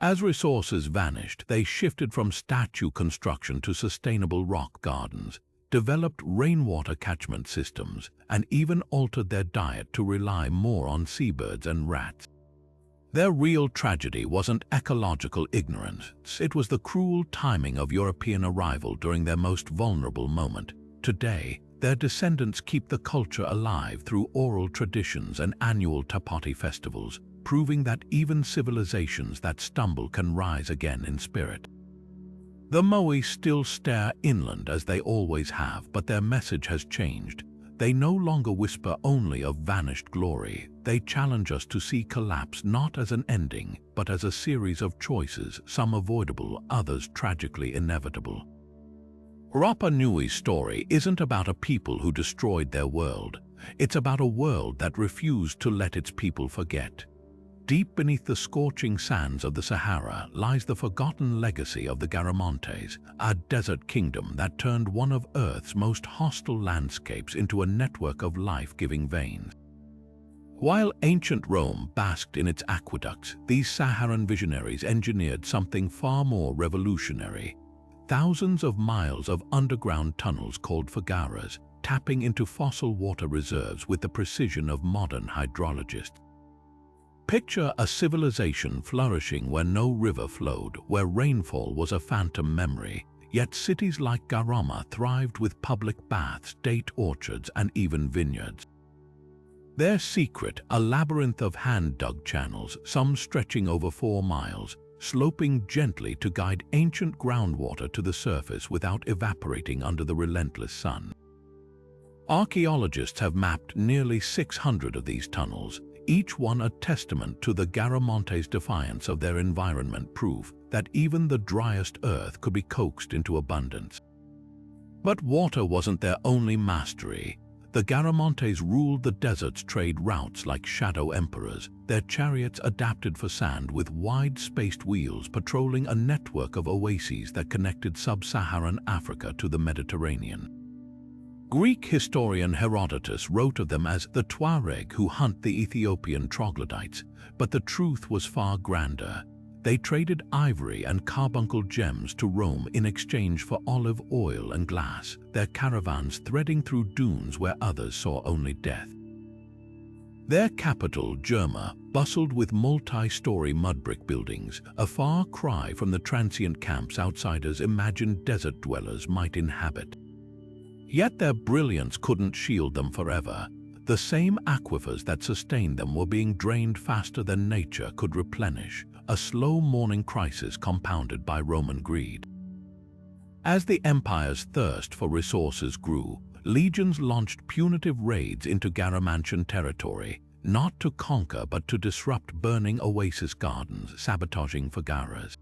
As resources vanished, they shifted from statue construction to sustainable rock gardens, developed rainwater catchment systems, and even altered their diet to rely more on seabirds and rats. Their real tragedy wasn't ecological ignorance, it was the cruel timing of European arrival during their most vulnerable moment. Today, their descendants keep the culture alive through oral traditions and annual Tapati festivals, proving that even civilizations that stumble can rise again in spirit. The moai still stare inland as they always have, but their message has changed. They no longer whisper only of vanished glory. They challenge us to see collapse not as an ending, but as a series of choices, some avoidable, others tragically inevitable. Rapa Nui's story isn't about a people who destroyed their world. It's about a world that refused to let its people forget. Deep beneath the scorching sands of the Sahara lies the forgotten legacy of the Garamontes, a desert kingdom that turned one of Earth's most hostile landscapes into a network of life-giving veins. While ancient Rome basked in its aqueducts, these Saharan visionaries engineered something far more revolutionary. Thousands of miles of underground tunnels called fagaras, tapping into fossil water reserves with the precision of modern hydrologists. Picture a civilization flourishing where no river flowed, where rainfall was a phantom memory, yet cities like Garama thrived with public baths, date orchards, and even vineyards. Their secret, a labyrinth of hand-dug channels, some stretching over 4 miles, sloping gently to guide ancient groundwater to the surface without evaporating under the relentless sun. Archaeologists have mapped nearly 600 of these tunnels, each one a testament to the Garamontes' defiance of their environment, proof that even the driest earth could be coaxed into abundance. But water wasn't their only mastery. The Garamontes ruled the desert's trade routes like shadow emperors, their chariots adapted for sand with wide-spaced wheels patrolling a network of oases that connected sub-Saharan Africa to the Mediterranean. Greek historian Herodotus wrote of them as the Tuareg who hunt the Ethiopian troglodytes, but the truth was far grander. They traded ivory and carbuncle gems to Rome in exchange for olive oil and glass, their caravans threading through dunes where others saw only death. Their capital, Germa, bustled with multi-story mud-brick buildings, a far cry from the transient camps outsiders imagined desert dwellers might inhabit. Yet their brilliance couldn't shield them forever. The same aquifers that sustained them were being drained faster than nature could replenish, a slow mourning crisis compounded by Roman greed. As the empire's thirst for resources grew, legions launched punitive raids into Garamantian territory, not to conquer but to disrupt burning oasis gardens, sabotaging fagaras.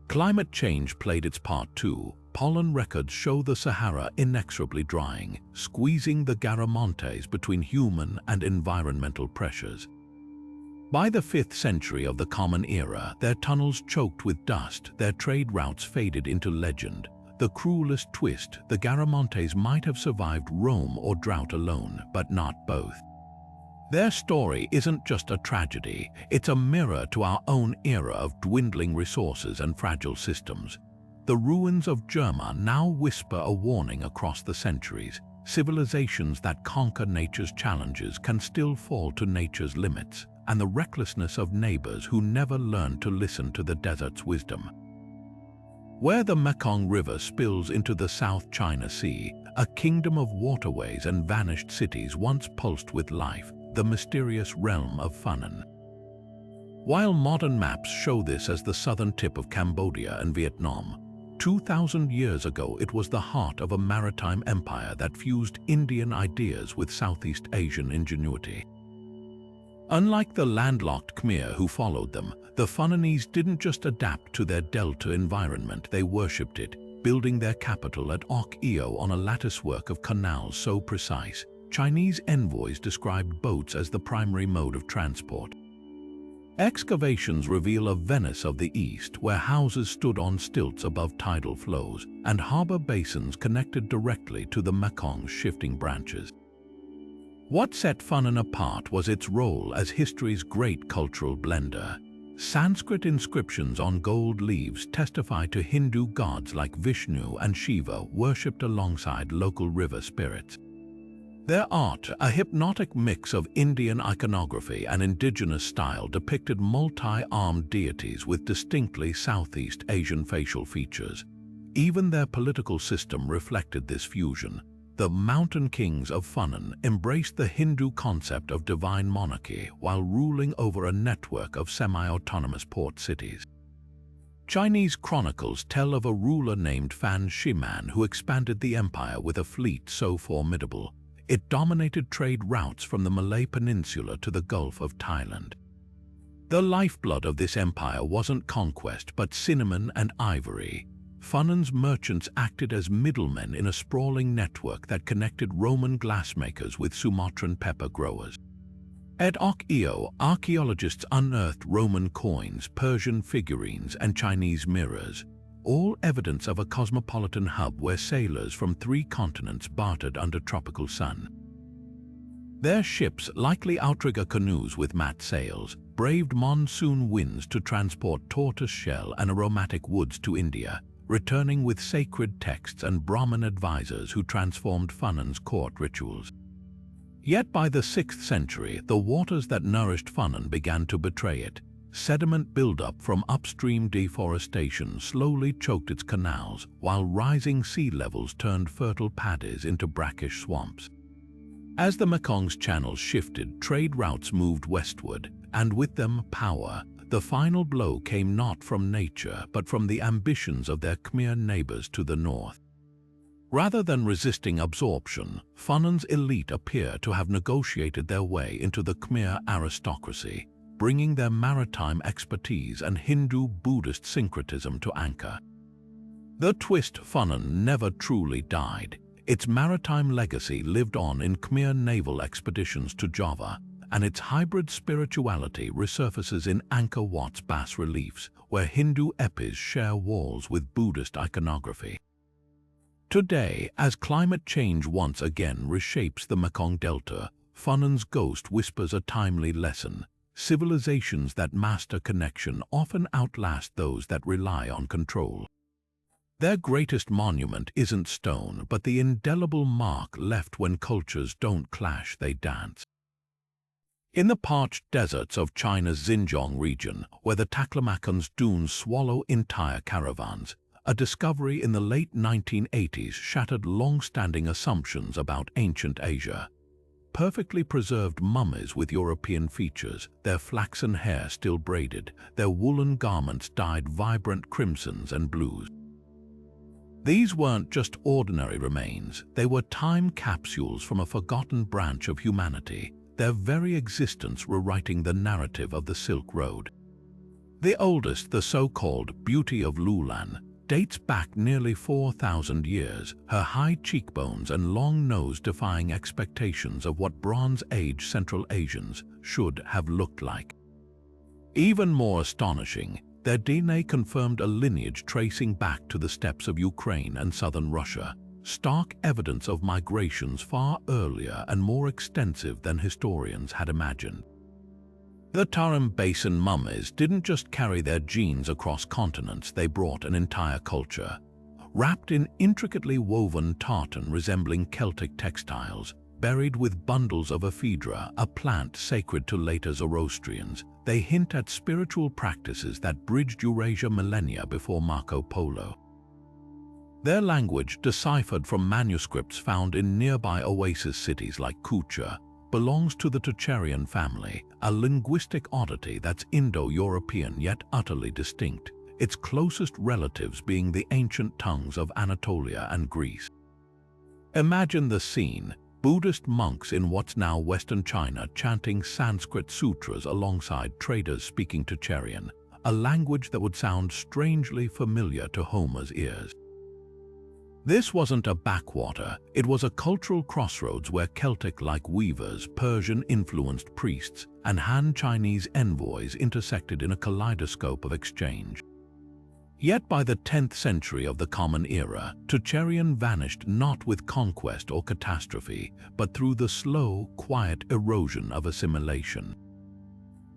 Climate change played its part too. Pollen records show the Sahara inexorably drying, squeezing the Garamontes between human and environmental pressures. By the 5th century of the Common Era, their tunnels choked with dust, their trade routes faded into legend. The cruelest twist, the Garamontes might have survived Rome or drought alone, but not both. Their story isn't just a tragedy, it's a mirror to our own era of dwindling resources and fragile systems. The ruins of Germa now whisper a warning across the centuries. Civilizations that conquer nature's challenges can still fall to nature's limits, and the recklessness of neighbors who never learned to listen to the desert's wisdom. Where the Mekong River spills into the South China Sea, a kingdom of waterways and vanished cities once pulsed with life, the mysterious realm of Funan. While modern maps show this as the southern tip of Cambodia and Vietnam, 2,000 years ago it was the heart of a maritime empire that fused Indian ideas with Southeast Asian ingenuity. Unlike the landlocked Khmer who followed them, the Funanese didn't just adapt to their delta environment, they worshipped it, building their capital at Ok-Eo on a latticework of canals so precise, Chinese envoys described boats as the primary mode of transport. Excavations reveal a Venice of the East where houses stood on stilts above tidal flows and harbor basins connected directly to the Mekong's shifting branches. What set Funan apart was its role as history's great cultural blender. Sanskrit inscriptions on gold leaves testify to Hindu gods like Vishnu and Shiva worshipped alongside local river spirits. Their art, a hypnotic mix of Indian iconography and indigenous style, depicted multi-armed deities with distinctly Southeast Asian facial features. Even their political system reflected this fusion. The mountain kings of Funan embraced the Hindu concept of divine monarchy while ruling over a network of semi-autonomous port cities. Chinese chronicles tell of a ruler named Fan Shiman who expanded the empire with a fleet so formidable, it dominated trade routes from the Malay Peninsula to the Gulf of Thailand. The lifeblood of this empire wasn't conquest but cinnamon and ivory. Funan's merchants acted as middlemen in a sprawling network that connected Roman glassmakers with Sumatran pepper growers. At Ok-Eo, archaeologists unearthed Roman coins, Persian figurines, and Chinese mirrors, all evidence of a cosmopolitan hub where sailors from 3 continents bartered under tropical sun. Their ships, likely outrigger canoes with matte sails, braved monsoon winds to transport tortoiseshell and aromatic woods to India, returning with sacred texts and Brahmin advisors who transformed Funan's court rituals. Yet by the 6th century, the waters that nourished Funan began to betray it. Sediment buildup from upstream deforestation slowly choked its canals, while rising sea levels turned fertile paddies into brackish swamps. As the Mekong's channels shifted, trade routes moved westward, and with them power. The final blow came not from nature, but from the ambitions of their Khmer neighbors to the north. Rather than resisting absorption, Funan's elite appear to have negotiated their way into the Khmer aristocracy, bringing their maritime expertise and Hindu-Buddhist syncretism to anchor. The twist Funan never truly died. Its maritime legacy lived on in Khmer naval expeditions to Java, and its hybrid spirituality resurfaces in Angkor Wat's bas-reliefs, where Hindu epis share walls with Buddhist iconography. Today, as climate change once again reshapes the Mekong Delta, Funan's ghost whispers a timely lesson. Civilizations that master connection often outlast those that rely on control. Their greatest monument isn't stone, but the indelible mark left when cultures don't clash, they dance. In the parched deserts of China's Xinjiang region, where the Taklamakan's dunes swallow entire caravans, a discovery in the late 1980s shattered long-standing assumptions about ancient Asia. Perfectly preserved mummies with European features, their flaxen hair still braided, their woolen garments dyed vibrant crimsons and blues. These weren't just ordinary remains, they were time capsules from a forgotten branch of humanity, their very existence rewriting the narrative of the Silk Road. The oldest, the so-called Beauty of Lulan, dates back nearly 4,000 years, her high cheekbones and long nose defying expectations of what Bronze Age Central Asians should have looked like. Even more astonishing, their DNA confirmed a lineage tracing back to the steppes of Ukraine and southern Russia, stark evidence of migrations far earlier and more extensive than historians had imagined. The Tarim Basin mummies didn't just carry their genes across continents, they brought an entire culture. Wrapped in intricately woven tartan resembling Celtic textiles, buried with bundles of ephedra, a plant sacred to later Zoroastrians, they hint at spiritual practices that bridged Eurasia millennia before Marco Polo. Their language, deciphered from manuscripts found in nearby oasis cities like Kucha, belongs to the Tocharian family, a linguistic oddity that's Indo-European yet utterly distinct, its closest relatives being the ancient tongues of Anatolia and Greece. Imagine the scene: Buddhist monks in what's now Western China chanting Sanskrit sutras alongside traders speaking Tocharian, a language that would sound strangely familiar to Homer's ears. This wasn't a backwater, it was a cultural crossroads where Celtic-like weavers, Persian-influenced priests, and Han-Chinese envoys intersected in a kaleidoscope of exchange. Yet by the 10th century of the Common Era, Tocharian vanished not with conquest or catastrophe, but through the slow, quiet erosion of assimilation.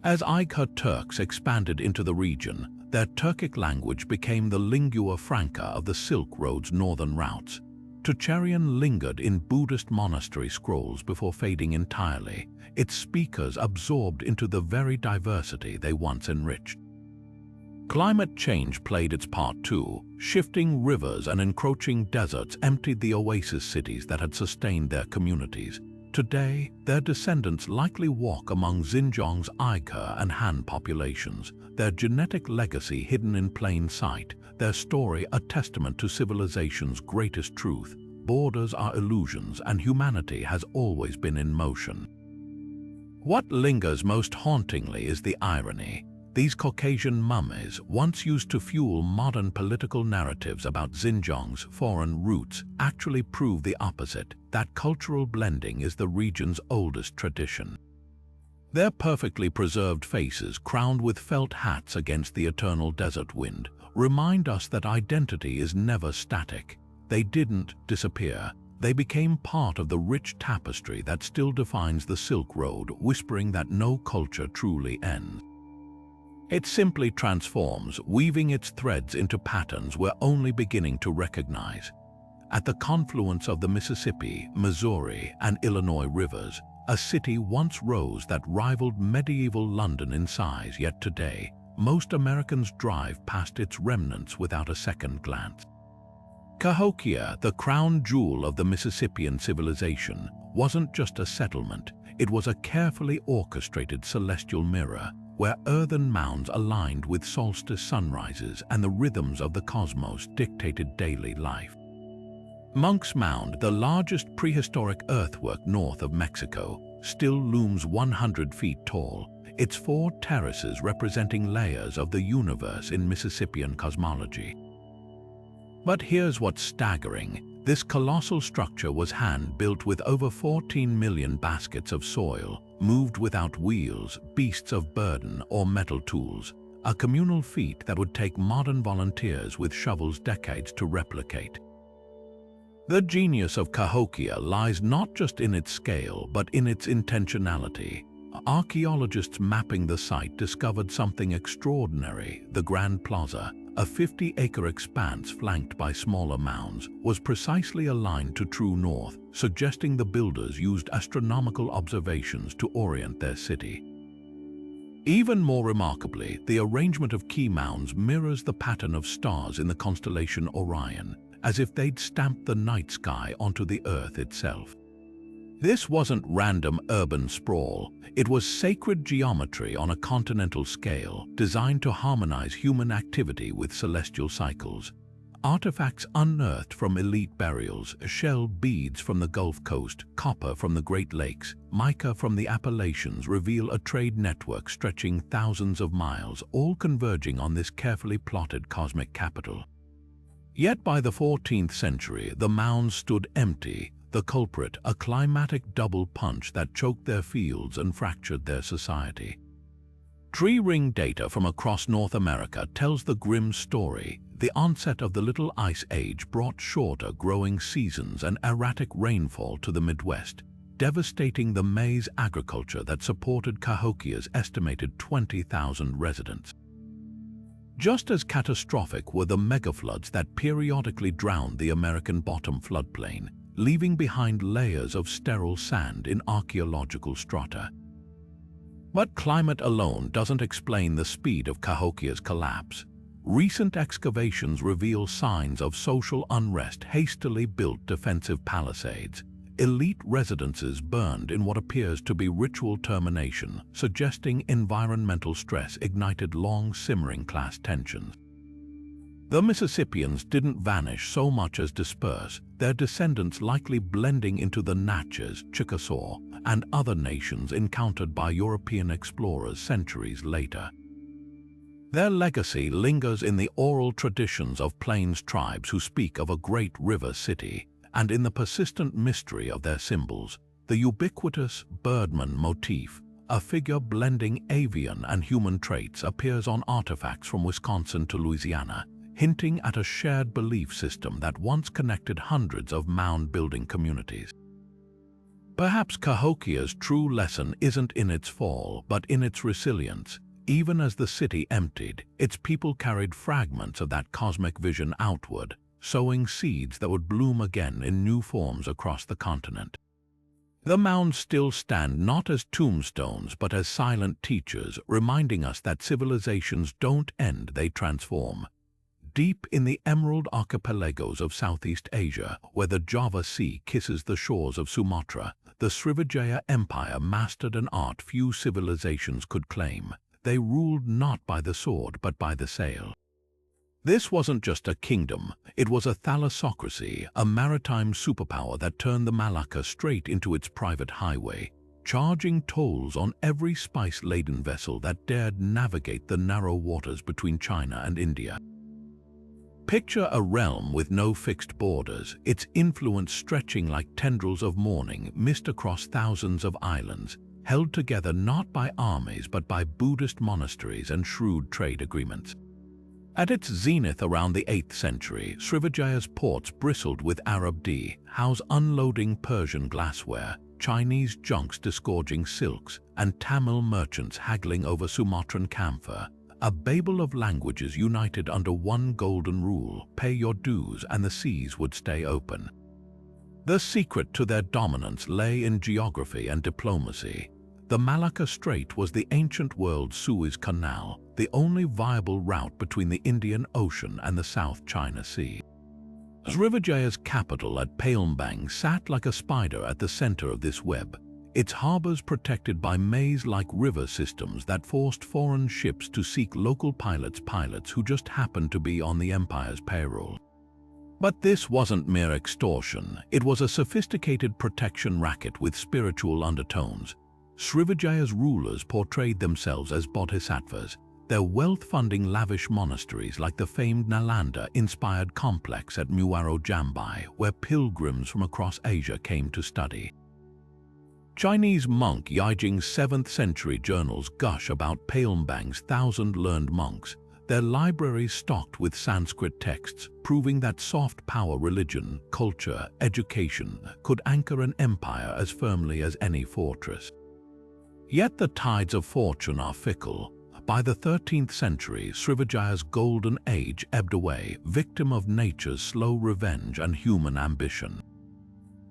As Uyghur Turks expanded into the region, their Turkic language became the lingua franca of the Silk Road's northern routes. Tocharian lingered in Buddhist monastery scrolls before fading entirely, its speakers absorbed into the very diversity they once enriched. Climate change played its part too. Shifting rivers and encroaching deserts emptied the oasis cities that had sustained their communities. Today, their descendants likely walk among Xinjiang's Uyghur and Han populations, their genetic legacy hidden in plain sight, their story a testament to civilization's greatest truth: borders are illusions and humanity has always been in motion. What lingers most hauntingly is the irony. These Caucasian mummies, once used to fuel modern political narratives about Xinjiang's foreign roots, actually prove the opposite, that cultural blending is the region's oldest tradition. Their perfectly preserved faces, crowned with felt hats against the eternal desert wind, remind us that identity is never static. They didn't disappear. They became part of the rich tapestry that still defines the Silk Road, whispering that no culture truly ends. It simply transforms, weaving its threads into patterns we're only beginning to recognize. At the confluence of the Mississippi, Missouri, and Illinois rivers, a city once rose that rivaled medieval London in size, yet today, most Americans drive past its remnants without a second glance. Cahokia, the crown jewel of the Mississippian civilization, wasn't just a settlement, it was a carefully orchestrated celestial mirror, where earthen mounds aligned with solstice sunrises and the rhythms of the cosmos dictated daily life. Monk's Mound, the largest prehistoric earthwork north of Mexico, still looms 100 feet tall, its 4 terraces representing layers of the universe in Mississippian cosmology. But here's what's staggering. This colossal structure was hand-built with over 14 million baskets of soil, moved without wheels, beasts of burden, or metal tools, a communal feat that would take modern volunteers with shovels decades to replicate. The genius of Cahokia lies not just in its scale, but in its intentionality. Archaeologists mapping the site discovered something extraordinary. The Grand Plaza, a 50-acre expanse flanked by smaller mounds, was precisely aligned to true north, suggesting the builders used astronomical observations to orient their city. Even more remarkably, the arrangement of key mounds mirrors the pattern of stars in the constellation Orion, as if they'd stamped the night sky onto the Earth itself. This wasn't random urban sprawl, it was sacred geometry on a continental scale, designed to harmonize human activity with celestial cycles. Artifacts unearthed from elite burials, shell beads from the Gulf Coast, copper from the Great Lakes, mica from the Appalachians reveal a trade network stretching thousands of miles, all converging on this carefully plotted cosmic capital. Yet by the 14th century, the mounds stood empty, the culprit a climatic double punch that choked their fields and fractured their society. Tree ring data from across North America tells the grim story. The onset of the Little Ice Age brought shorter growing seasons and erratic rainfall to the Midwest, devastating the maize agriculture that supported Cahokia's estimated 20,000 residents. Just as catastrophic were the megafloods that periodically drowned the American bottom floodplain, leaving behind layers of sterile sand in archaeological strata. But climate alone doesn't explain the speed of Cahokia's collapse. Recent excavations reveal signs of social unrest, hastily built defensive palisades, elite residences burned in what appears to be ritual termination, suggesting environmental stress ignited long simmering class tensions. The Mississippians didn't vanish so much as disperse, their descendants likely blending into the Natchez, Chickasaw, and other nations encountered by European explorers centuries later. Their legacy lingers in the oral traditions of Plains tribes who speak of a great river city, and in the persistent mystery of their symbols, the ubiquitous birdman motif, a figure blending avian and human traits, appears on artifacts from Wisconsin to Louisiana, hinting at a shared belief system that once connected hundreds of mound-building communities. Perhaps Cahokia's true lesson isn't in its fall, but in its resilience. Even as the city emptied, its people carried fragments of that cosmic vision outward, sowing seeds that would bloom again in new forms across the continent. The mounds still stand not as tombstones but as silent teachers, reminding us that civilizations don't end, they transform. Deep in the emerald archipelagos of Southeast Asia, where the Java Sea kisses the shores of Sumatra, the Srivijaya Empire mastered an art few civilizations could claim. They ruled not by the sword but by the sail. This wasn't just a kingdom, it was a thalassocracy, a maritime superpower that turned the Malacca straight into its private highway, charging tolls on every spice-laden vessel that dared navigate the narrow waters between China and India. Picture a realm with no fixed borders, its influence stretching like tendrils of morning mist across thousands of islands, held together not by armies but by Buddhist monasteries and shrewd trade agreements. At its zenith around the 8th century, Srivijaya's ports bristled with Arab house unloading Persian glassware, Chinese junks disgorging silks, and Tamil merchants haggling over Sumatran camphor, a babel of languages united under one golden rule: pay your dues and the seas would stay open. The secret to their dominance lay in geography and diplomacy. The Malacca Strait was the ancient world's Suez Canal, the only viable route between the Indian Ocean and the South China Sea. Srivijaya's capital at Palembang sat like a spider at the center of this web, its harbors protected by maze-like river systems that forced foreign ships to seek local pilots who just happened to be on the empire's payroll. But this wasn't mere extortion, it was a sophisticated protection racket with spiritual undertones. Srivijaya's rulers portrayed themselves as bodhisattvas, their wealth funding lavish monasteries like the famed Nalanda-inspired complex at Muaro Jambi, where pilgrims from across Asia came to study. Chinese monk Yijing's 7th century journals gush about Palembang's 1,000 learned monks, their libraries stocked with Sanskrit texts, proving that soft power religion, culture, education could anchor an empire as firmly as any fortress. Yet the tides of fortune are fickle. By the 13th century, Srivijaya's golden age ebbed away, victim of nature's slow revenge and human ambition.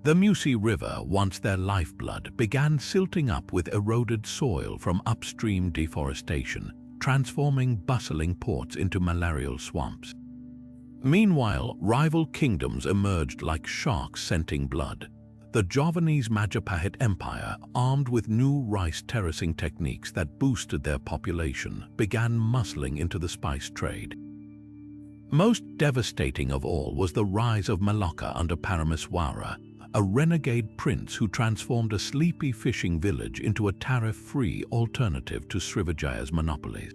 The Musi River, once their lifeblood, began silting up with eroded soil from upstream deforestation, transforming bustling ports into malarial swamps. Meanwhile, rival kingdoms emerged like sharks scenting blood. The Javanese Majapahit Empire, armed with new rice terracing techniques that boosted their population, began muscling into the spice trade. Most devastating of all was the rise of Malacca under Paramaswara, a renegade prince who transformed a sleepy fishing village into a tariff-free alternative to Srivijaya's monopolies.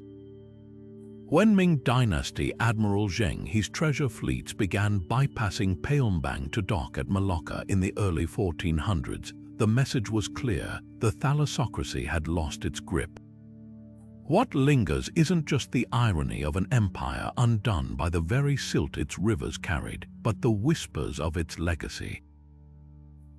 When Ming Dynasty Admiral Zheng, his treasure fleets began bypassing Palembang to dock at Malacca in the early 1400s, the message was clear: the thalassocracy had lost its grip. What lingers isn't just the irony of an empire undone by the very silt its rivers carried, but the whispers of its legacy.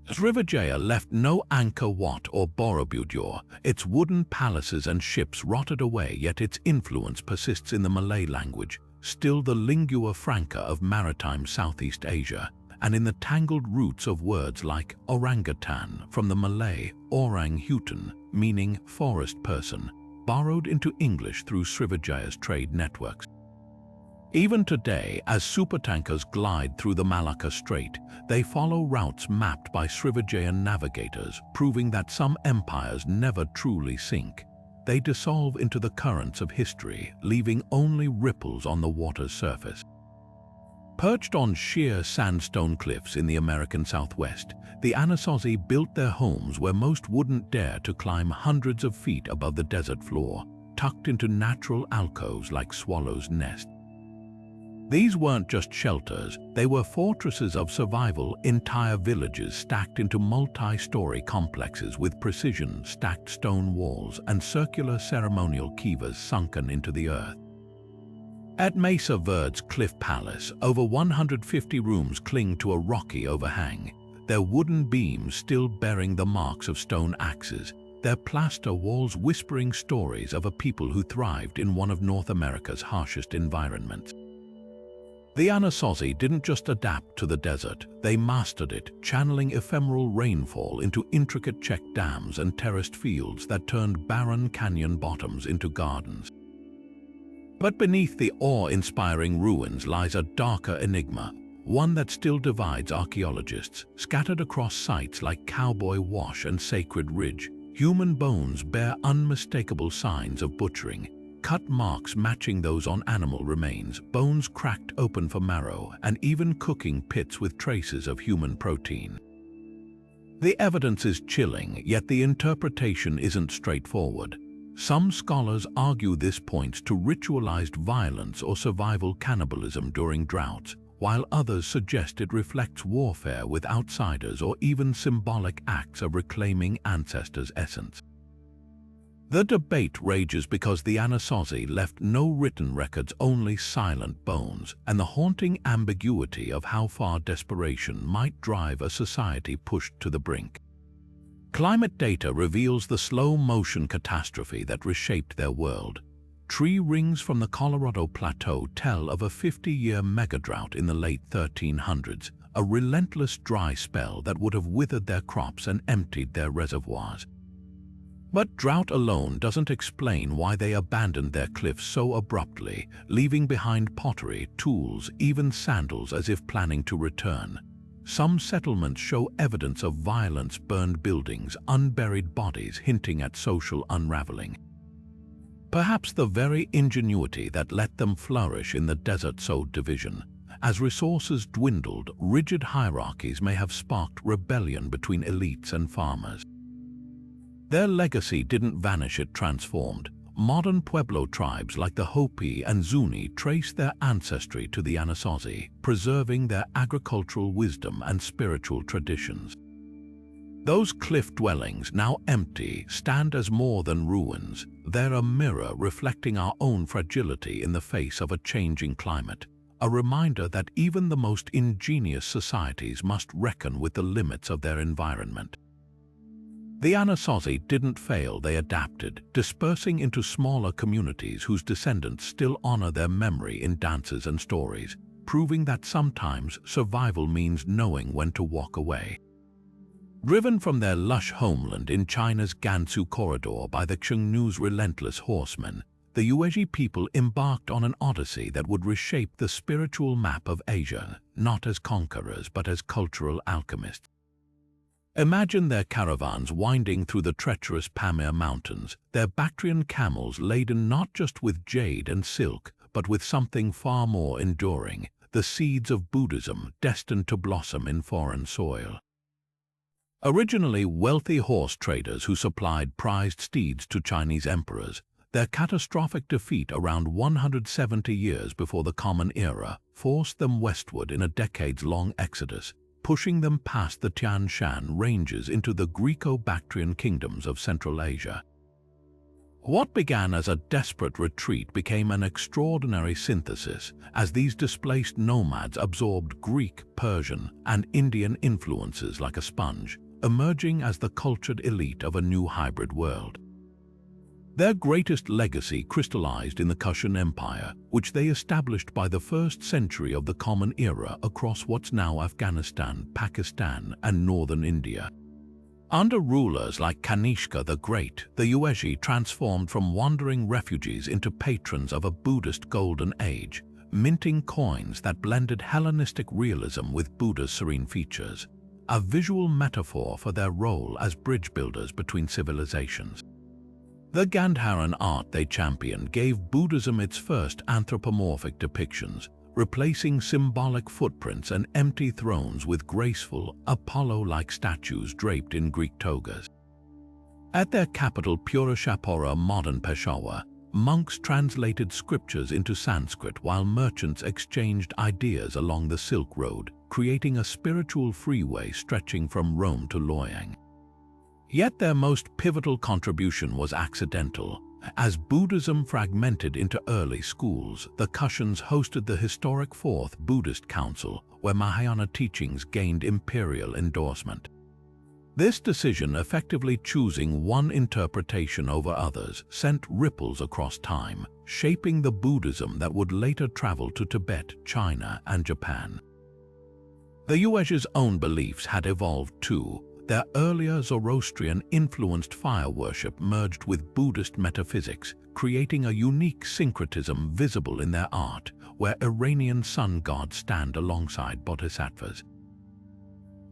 Srivijaya left no Angkor Wat or Borobudur. Its wooden palaces and ships rotted away, yet its influence persists in the Malay language, still the lingua franca of maritime Southeast Asia, and in the tangled roots of words like orangutan, from the Malay orang hutan, meaning forest person, borrowed into English through Srivijaya's trade networks. Even today, as supertankers glide through the Malacca Strait, they follow routes mapped by Srivijayan navigators, proving that some empires never truly sink. They dissolve into the currents of history, leaving only ripples on the water's surface. Perched on sheer sandstone cliffs in the American Southwest, the Anasazi built their homes where most wouldn't dare to climb hundreds of feet above the desert floor, tucked into natural alcoves like swallows' nests. These weren't just shelters, they were fortresses of survival, entire villages stacked into multi-story complexes with precision stacked stone walls and circular ceremonial kivas sunken into the earth. At Mesa Verde's Cliff Palace, over 150 rooms cling to a rocky overhang, their wooden beams still bearing the marks of stone axes, their plaster walls whispering stories of a people who thrived in one of North America's harshest environments. The Anasazi didn't just adapt to the desert, they mastered it, channeling ephemeral rainfall into intricate check dams and terraced fields that turned barren canyon bottoms into gardens. But beneath the awe-inspiring ruins lies a darker enigma, one that still divides archaeologists. Scattered across sites like Cowboy Wash and Sacred Ridge, human bones bear unmistakable signs of butchering. Cut marks matching those on animal remains, bones cracked open for marrow, and even cooking pits with traces of human protein. The evidence is chilling, yet the interpretation isn't straightforward. Some scholars argue this points to ritualized violence or survival cannibalism during droughts, while others suggest it reflects warfare with outsiders or even symbolic acts of reclaiming ancestors' essence. The debate rages because the Anasazi left no written records, only silent bones, and the haunting ambiguity of how far desperation might drive a society pushed to the brink. Climate data reveals the slow-motion catastrophe that reshaped their world. Tree rings from the Colorado Plateau tell of a 50-year megadrought in the late 1300s, a relentless dry spell that would have withered their crops and emptied their reservoirs. But drought alone doesn't explain why they abandoned their cliffs so abruptly, leaving behind pottery, tools, even sandals as if planning to return. Some settlements show evidence of violence, burned buildings, unburied bodies hinting at social unraveling. Perhaps the very ingenuity that let them flourish in the desert sowed division. As resources dwindled, rigid hierarchies may have sparked rebellion between elites and farmers. Their legacy didn't vanish, it transformed. Modern Pueblo tribes like the Hopi and Zuni trace their ancestry to the Anasazi, preserving their agricultural wisdom and spiritual traditions. Those cliff dwellings, now empty, stand as more than ruins. They're a mirror reflecting our own fragility in the face of a changing climate, a reminder that even the most ingenious societies must reckon with the limits of their environment. The Anasazi didn't fail, they adapted, dispersing into smaller communities whose descendants still honor their memory in dances and stories, proving that sometimes survival means knowing when to walk away. Driven from their lush homeland in China's Gansu corridor by the Xiongnu's relentless horsemen, the Yuezhi people embarked on an odyssey that would reshape the spiritual map of Asia, not as conquerors but as cultural alchemists. Imagine their caravans winding through the treacherous Pamir Mountains, their Bactrian camels laden not just with jade and silk, but with something far more enduring, the seeds of Buddhism destined to blossom in foreign soil. Originally wealthy horse traders who supplied prized steeds to Chinese emperors, their catastrophic defeat around 170 years before the Common Era forced them westward in a decades-long exodus, pushing them past the Tian Shan ranges into the Greco-Bactrian kingdoms of Central Asia. What began as a desperate retreat became an extraordinary synthesis as these displaced nomads absorbed Greek, Persian, and Indian influences like a sponge, emerging as the cultured elite of a new hybrid world. Their greatest legacy crystallized in the Kushan Empire, which they established by the 1st century of the Common Era across what's now Afghanistan, Pakistan, and northern India. Under rulers like Kanishka the Great, the Yuezhi transformed from wandering refugees into patrons of a Buddhist golden age, minting coins that blended Hellenistic realism with Buddha's serene features, a visual metaphor for their role as bridge builders between civilizations. The Gandharan art they championed gave Buddhism its first anthropomorphic depictions, replacing symbolic footprints and empty thrones with graceful, Apollo-like statues draped in Greek togas. At their capital Purashapura, modern Peshawar, monks translated scriptures into Sanskrit while merchants exchanged ideas along the Silk Road, creating a spiritual freeway stretching from Rome to Loyang. Yet their most pivotal contribution was accidental. As Buddhism fragmented into early schools, the Kushans hosted the historic Fourth Buddhist Council, where Mahayana teachings gained imperial endorsement. This decision, effectively choosing one interpretation over others, sent ripples across time, shaping the Buddhism that would later travel to Tibet, China, and Japan. The Yuezhi's own beliefs had evolved too. Their earlier Zoroastrian-influenced fire worship merged with Buddhist metaphysics, creating a unique syncretism visible in their art, where Iranian sun gods stand alongside bodhisattvas.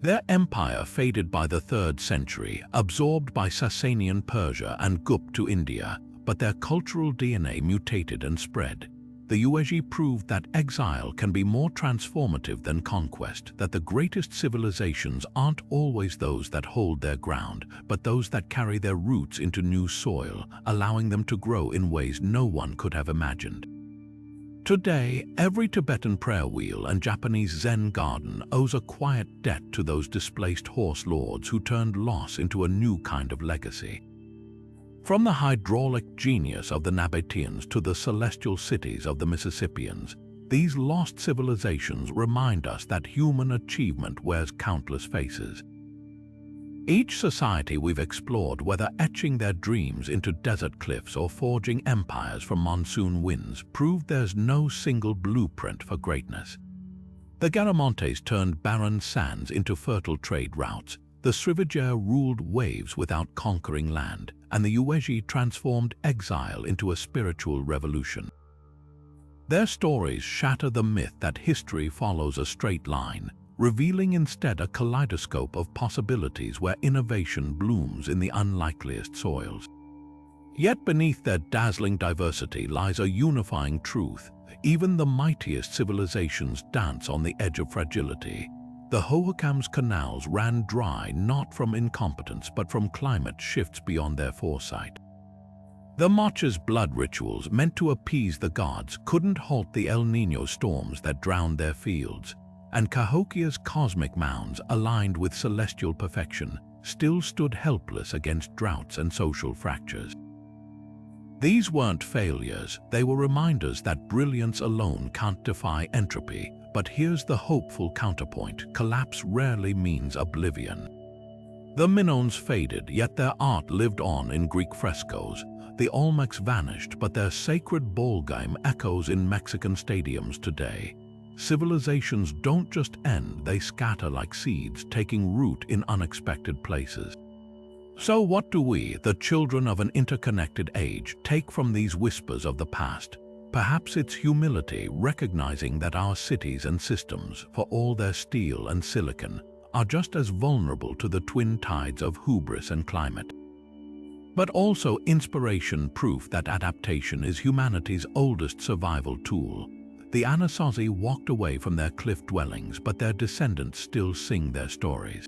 Their empire faded by the 3rd century, absorbed by Sasanian Persia and Gupta India, but their cultural DNA mutated and spread. The Yuezhi proved that exile can be more transformative than conquest, that the greatest civilizations aren't always those that hold their ground, but those that carry their roots into new soil, allowing them to grow in ways no one could have imagined. Today, every Tibetan prayer wheel and Japanese Zen garden owes a quiet debt to those displaced horse lords who turned loss into a new kind of legacy. From the hydraulic genius of the Nabateans to the celestial cities of the Mississippians, these lost civilizations remind us that human achievement wears countless faces. Each society we've explored, whether etching their dreams into desert cliffs or forging empires from monsoon winds, proved there's no single blueprint for greatness. The Garamontes turned barren sands into fertile trade routes, the Srivijaya ruled waves without conquering land, and the Yuezhi transformed exile into a spiritual revolution. Their stories shatter the myth that history follows a straight line, revealing instead a kaleidoscope of possibilities where innovation blooms in the unlikeliest soils. Yet beneath their dazzling diversity lies a unifying truth. Even the mightiest civilizations dance on the edge of fragility. The Hohokams canals ran dry not from incompetence but from climate shifts beyond their foresight. The Macha's blood rituals meant to appease the gods couldn't halt the El Niño storms that drowned their fields, and Cahokia's cosmic mounds, aligned with celestial perfection, still stood helpless against droughts and social fractures. These weren't failures, they were reminders that brilliance alone can't defy entropy. But here's the hopeful counterpoint: collapse rarely means oblivion. The Minoans faded, yet their art lived on in Greek frescoes. The Olmecs vanished, but their sacred ball game echoes in Mexican stadiums today. Civilizations don't just end, they scatter like seeds, taking root in unexpected places. So what do we, the children of an interconnected age, take from these whispers of the past? Perhaps it's humility, recognizing that our cities and systems, for all their steel and silicon, are just as vulnerable to the twin tides of hubris and climate. But also inspiration, proof that adaptation is humanity's oldest survival tool. The Anasazi walked away from their cliff dwellings, but their descendants still sing their stories.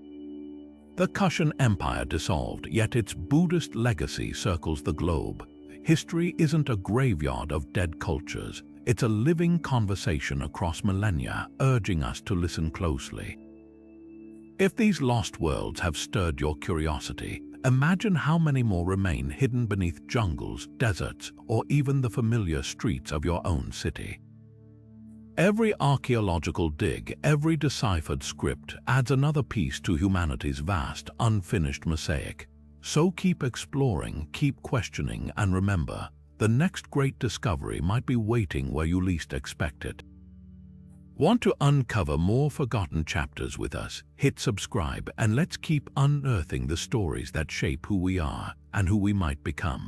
The Kushan Empire dissolved, yet its Buddhist legacy circles the globe. History isn't a graveyard of dead cultures, it's a living conversation across millennia, urging us to listen closely. If these lost worlds have stirred your curiosity, imagine how many more remain hidden beneath jungles, deserts, or even the familiar streets of your own city. Every archaeological dig, every deciphered script adds another piece to humanity's vast, unfinished mosaic. So keep exploring, keep questioning, and remember, the next great discovery might be waiting where you least expect it. Want to uncover more forgotten chapters with us? Hit subscribe and let's keep unearthing the stories that shape who we are and who we might become.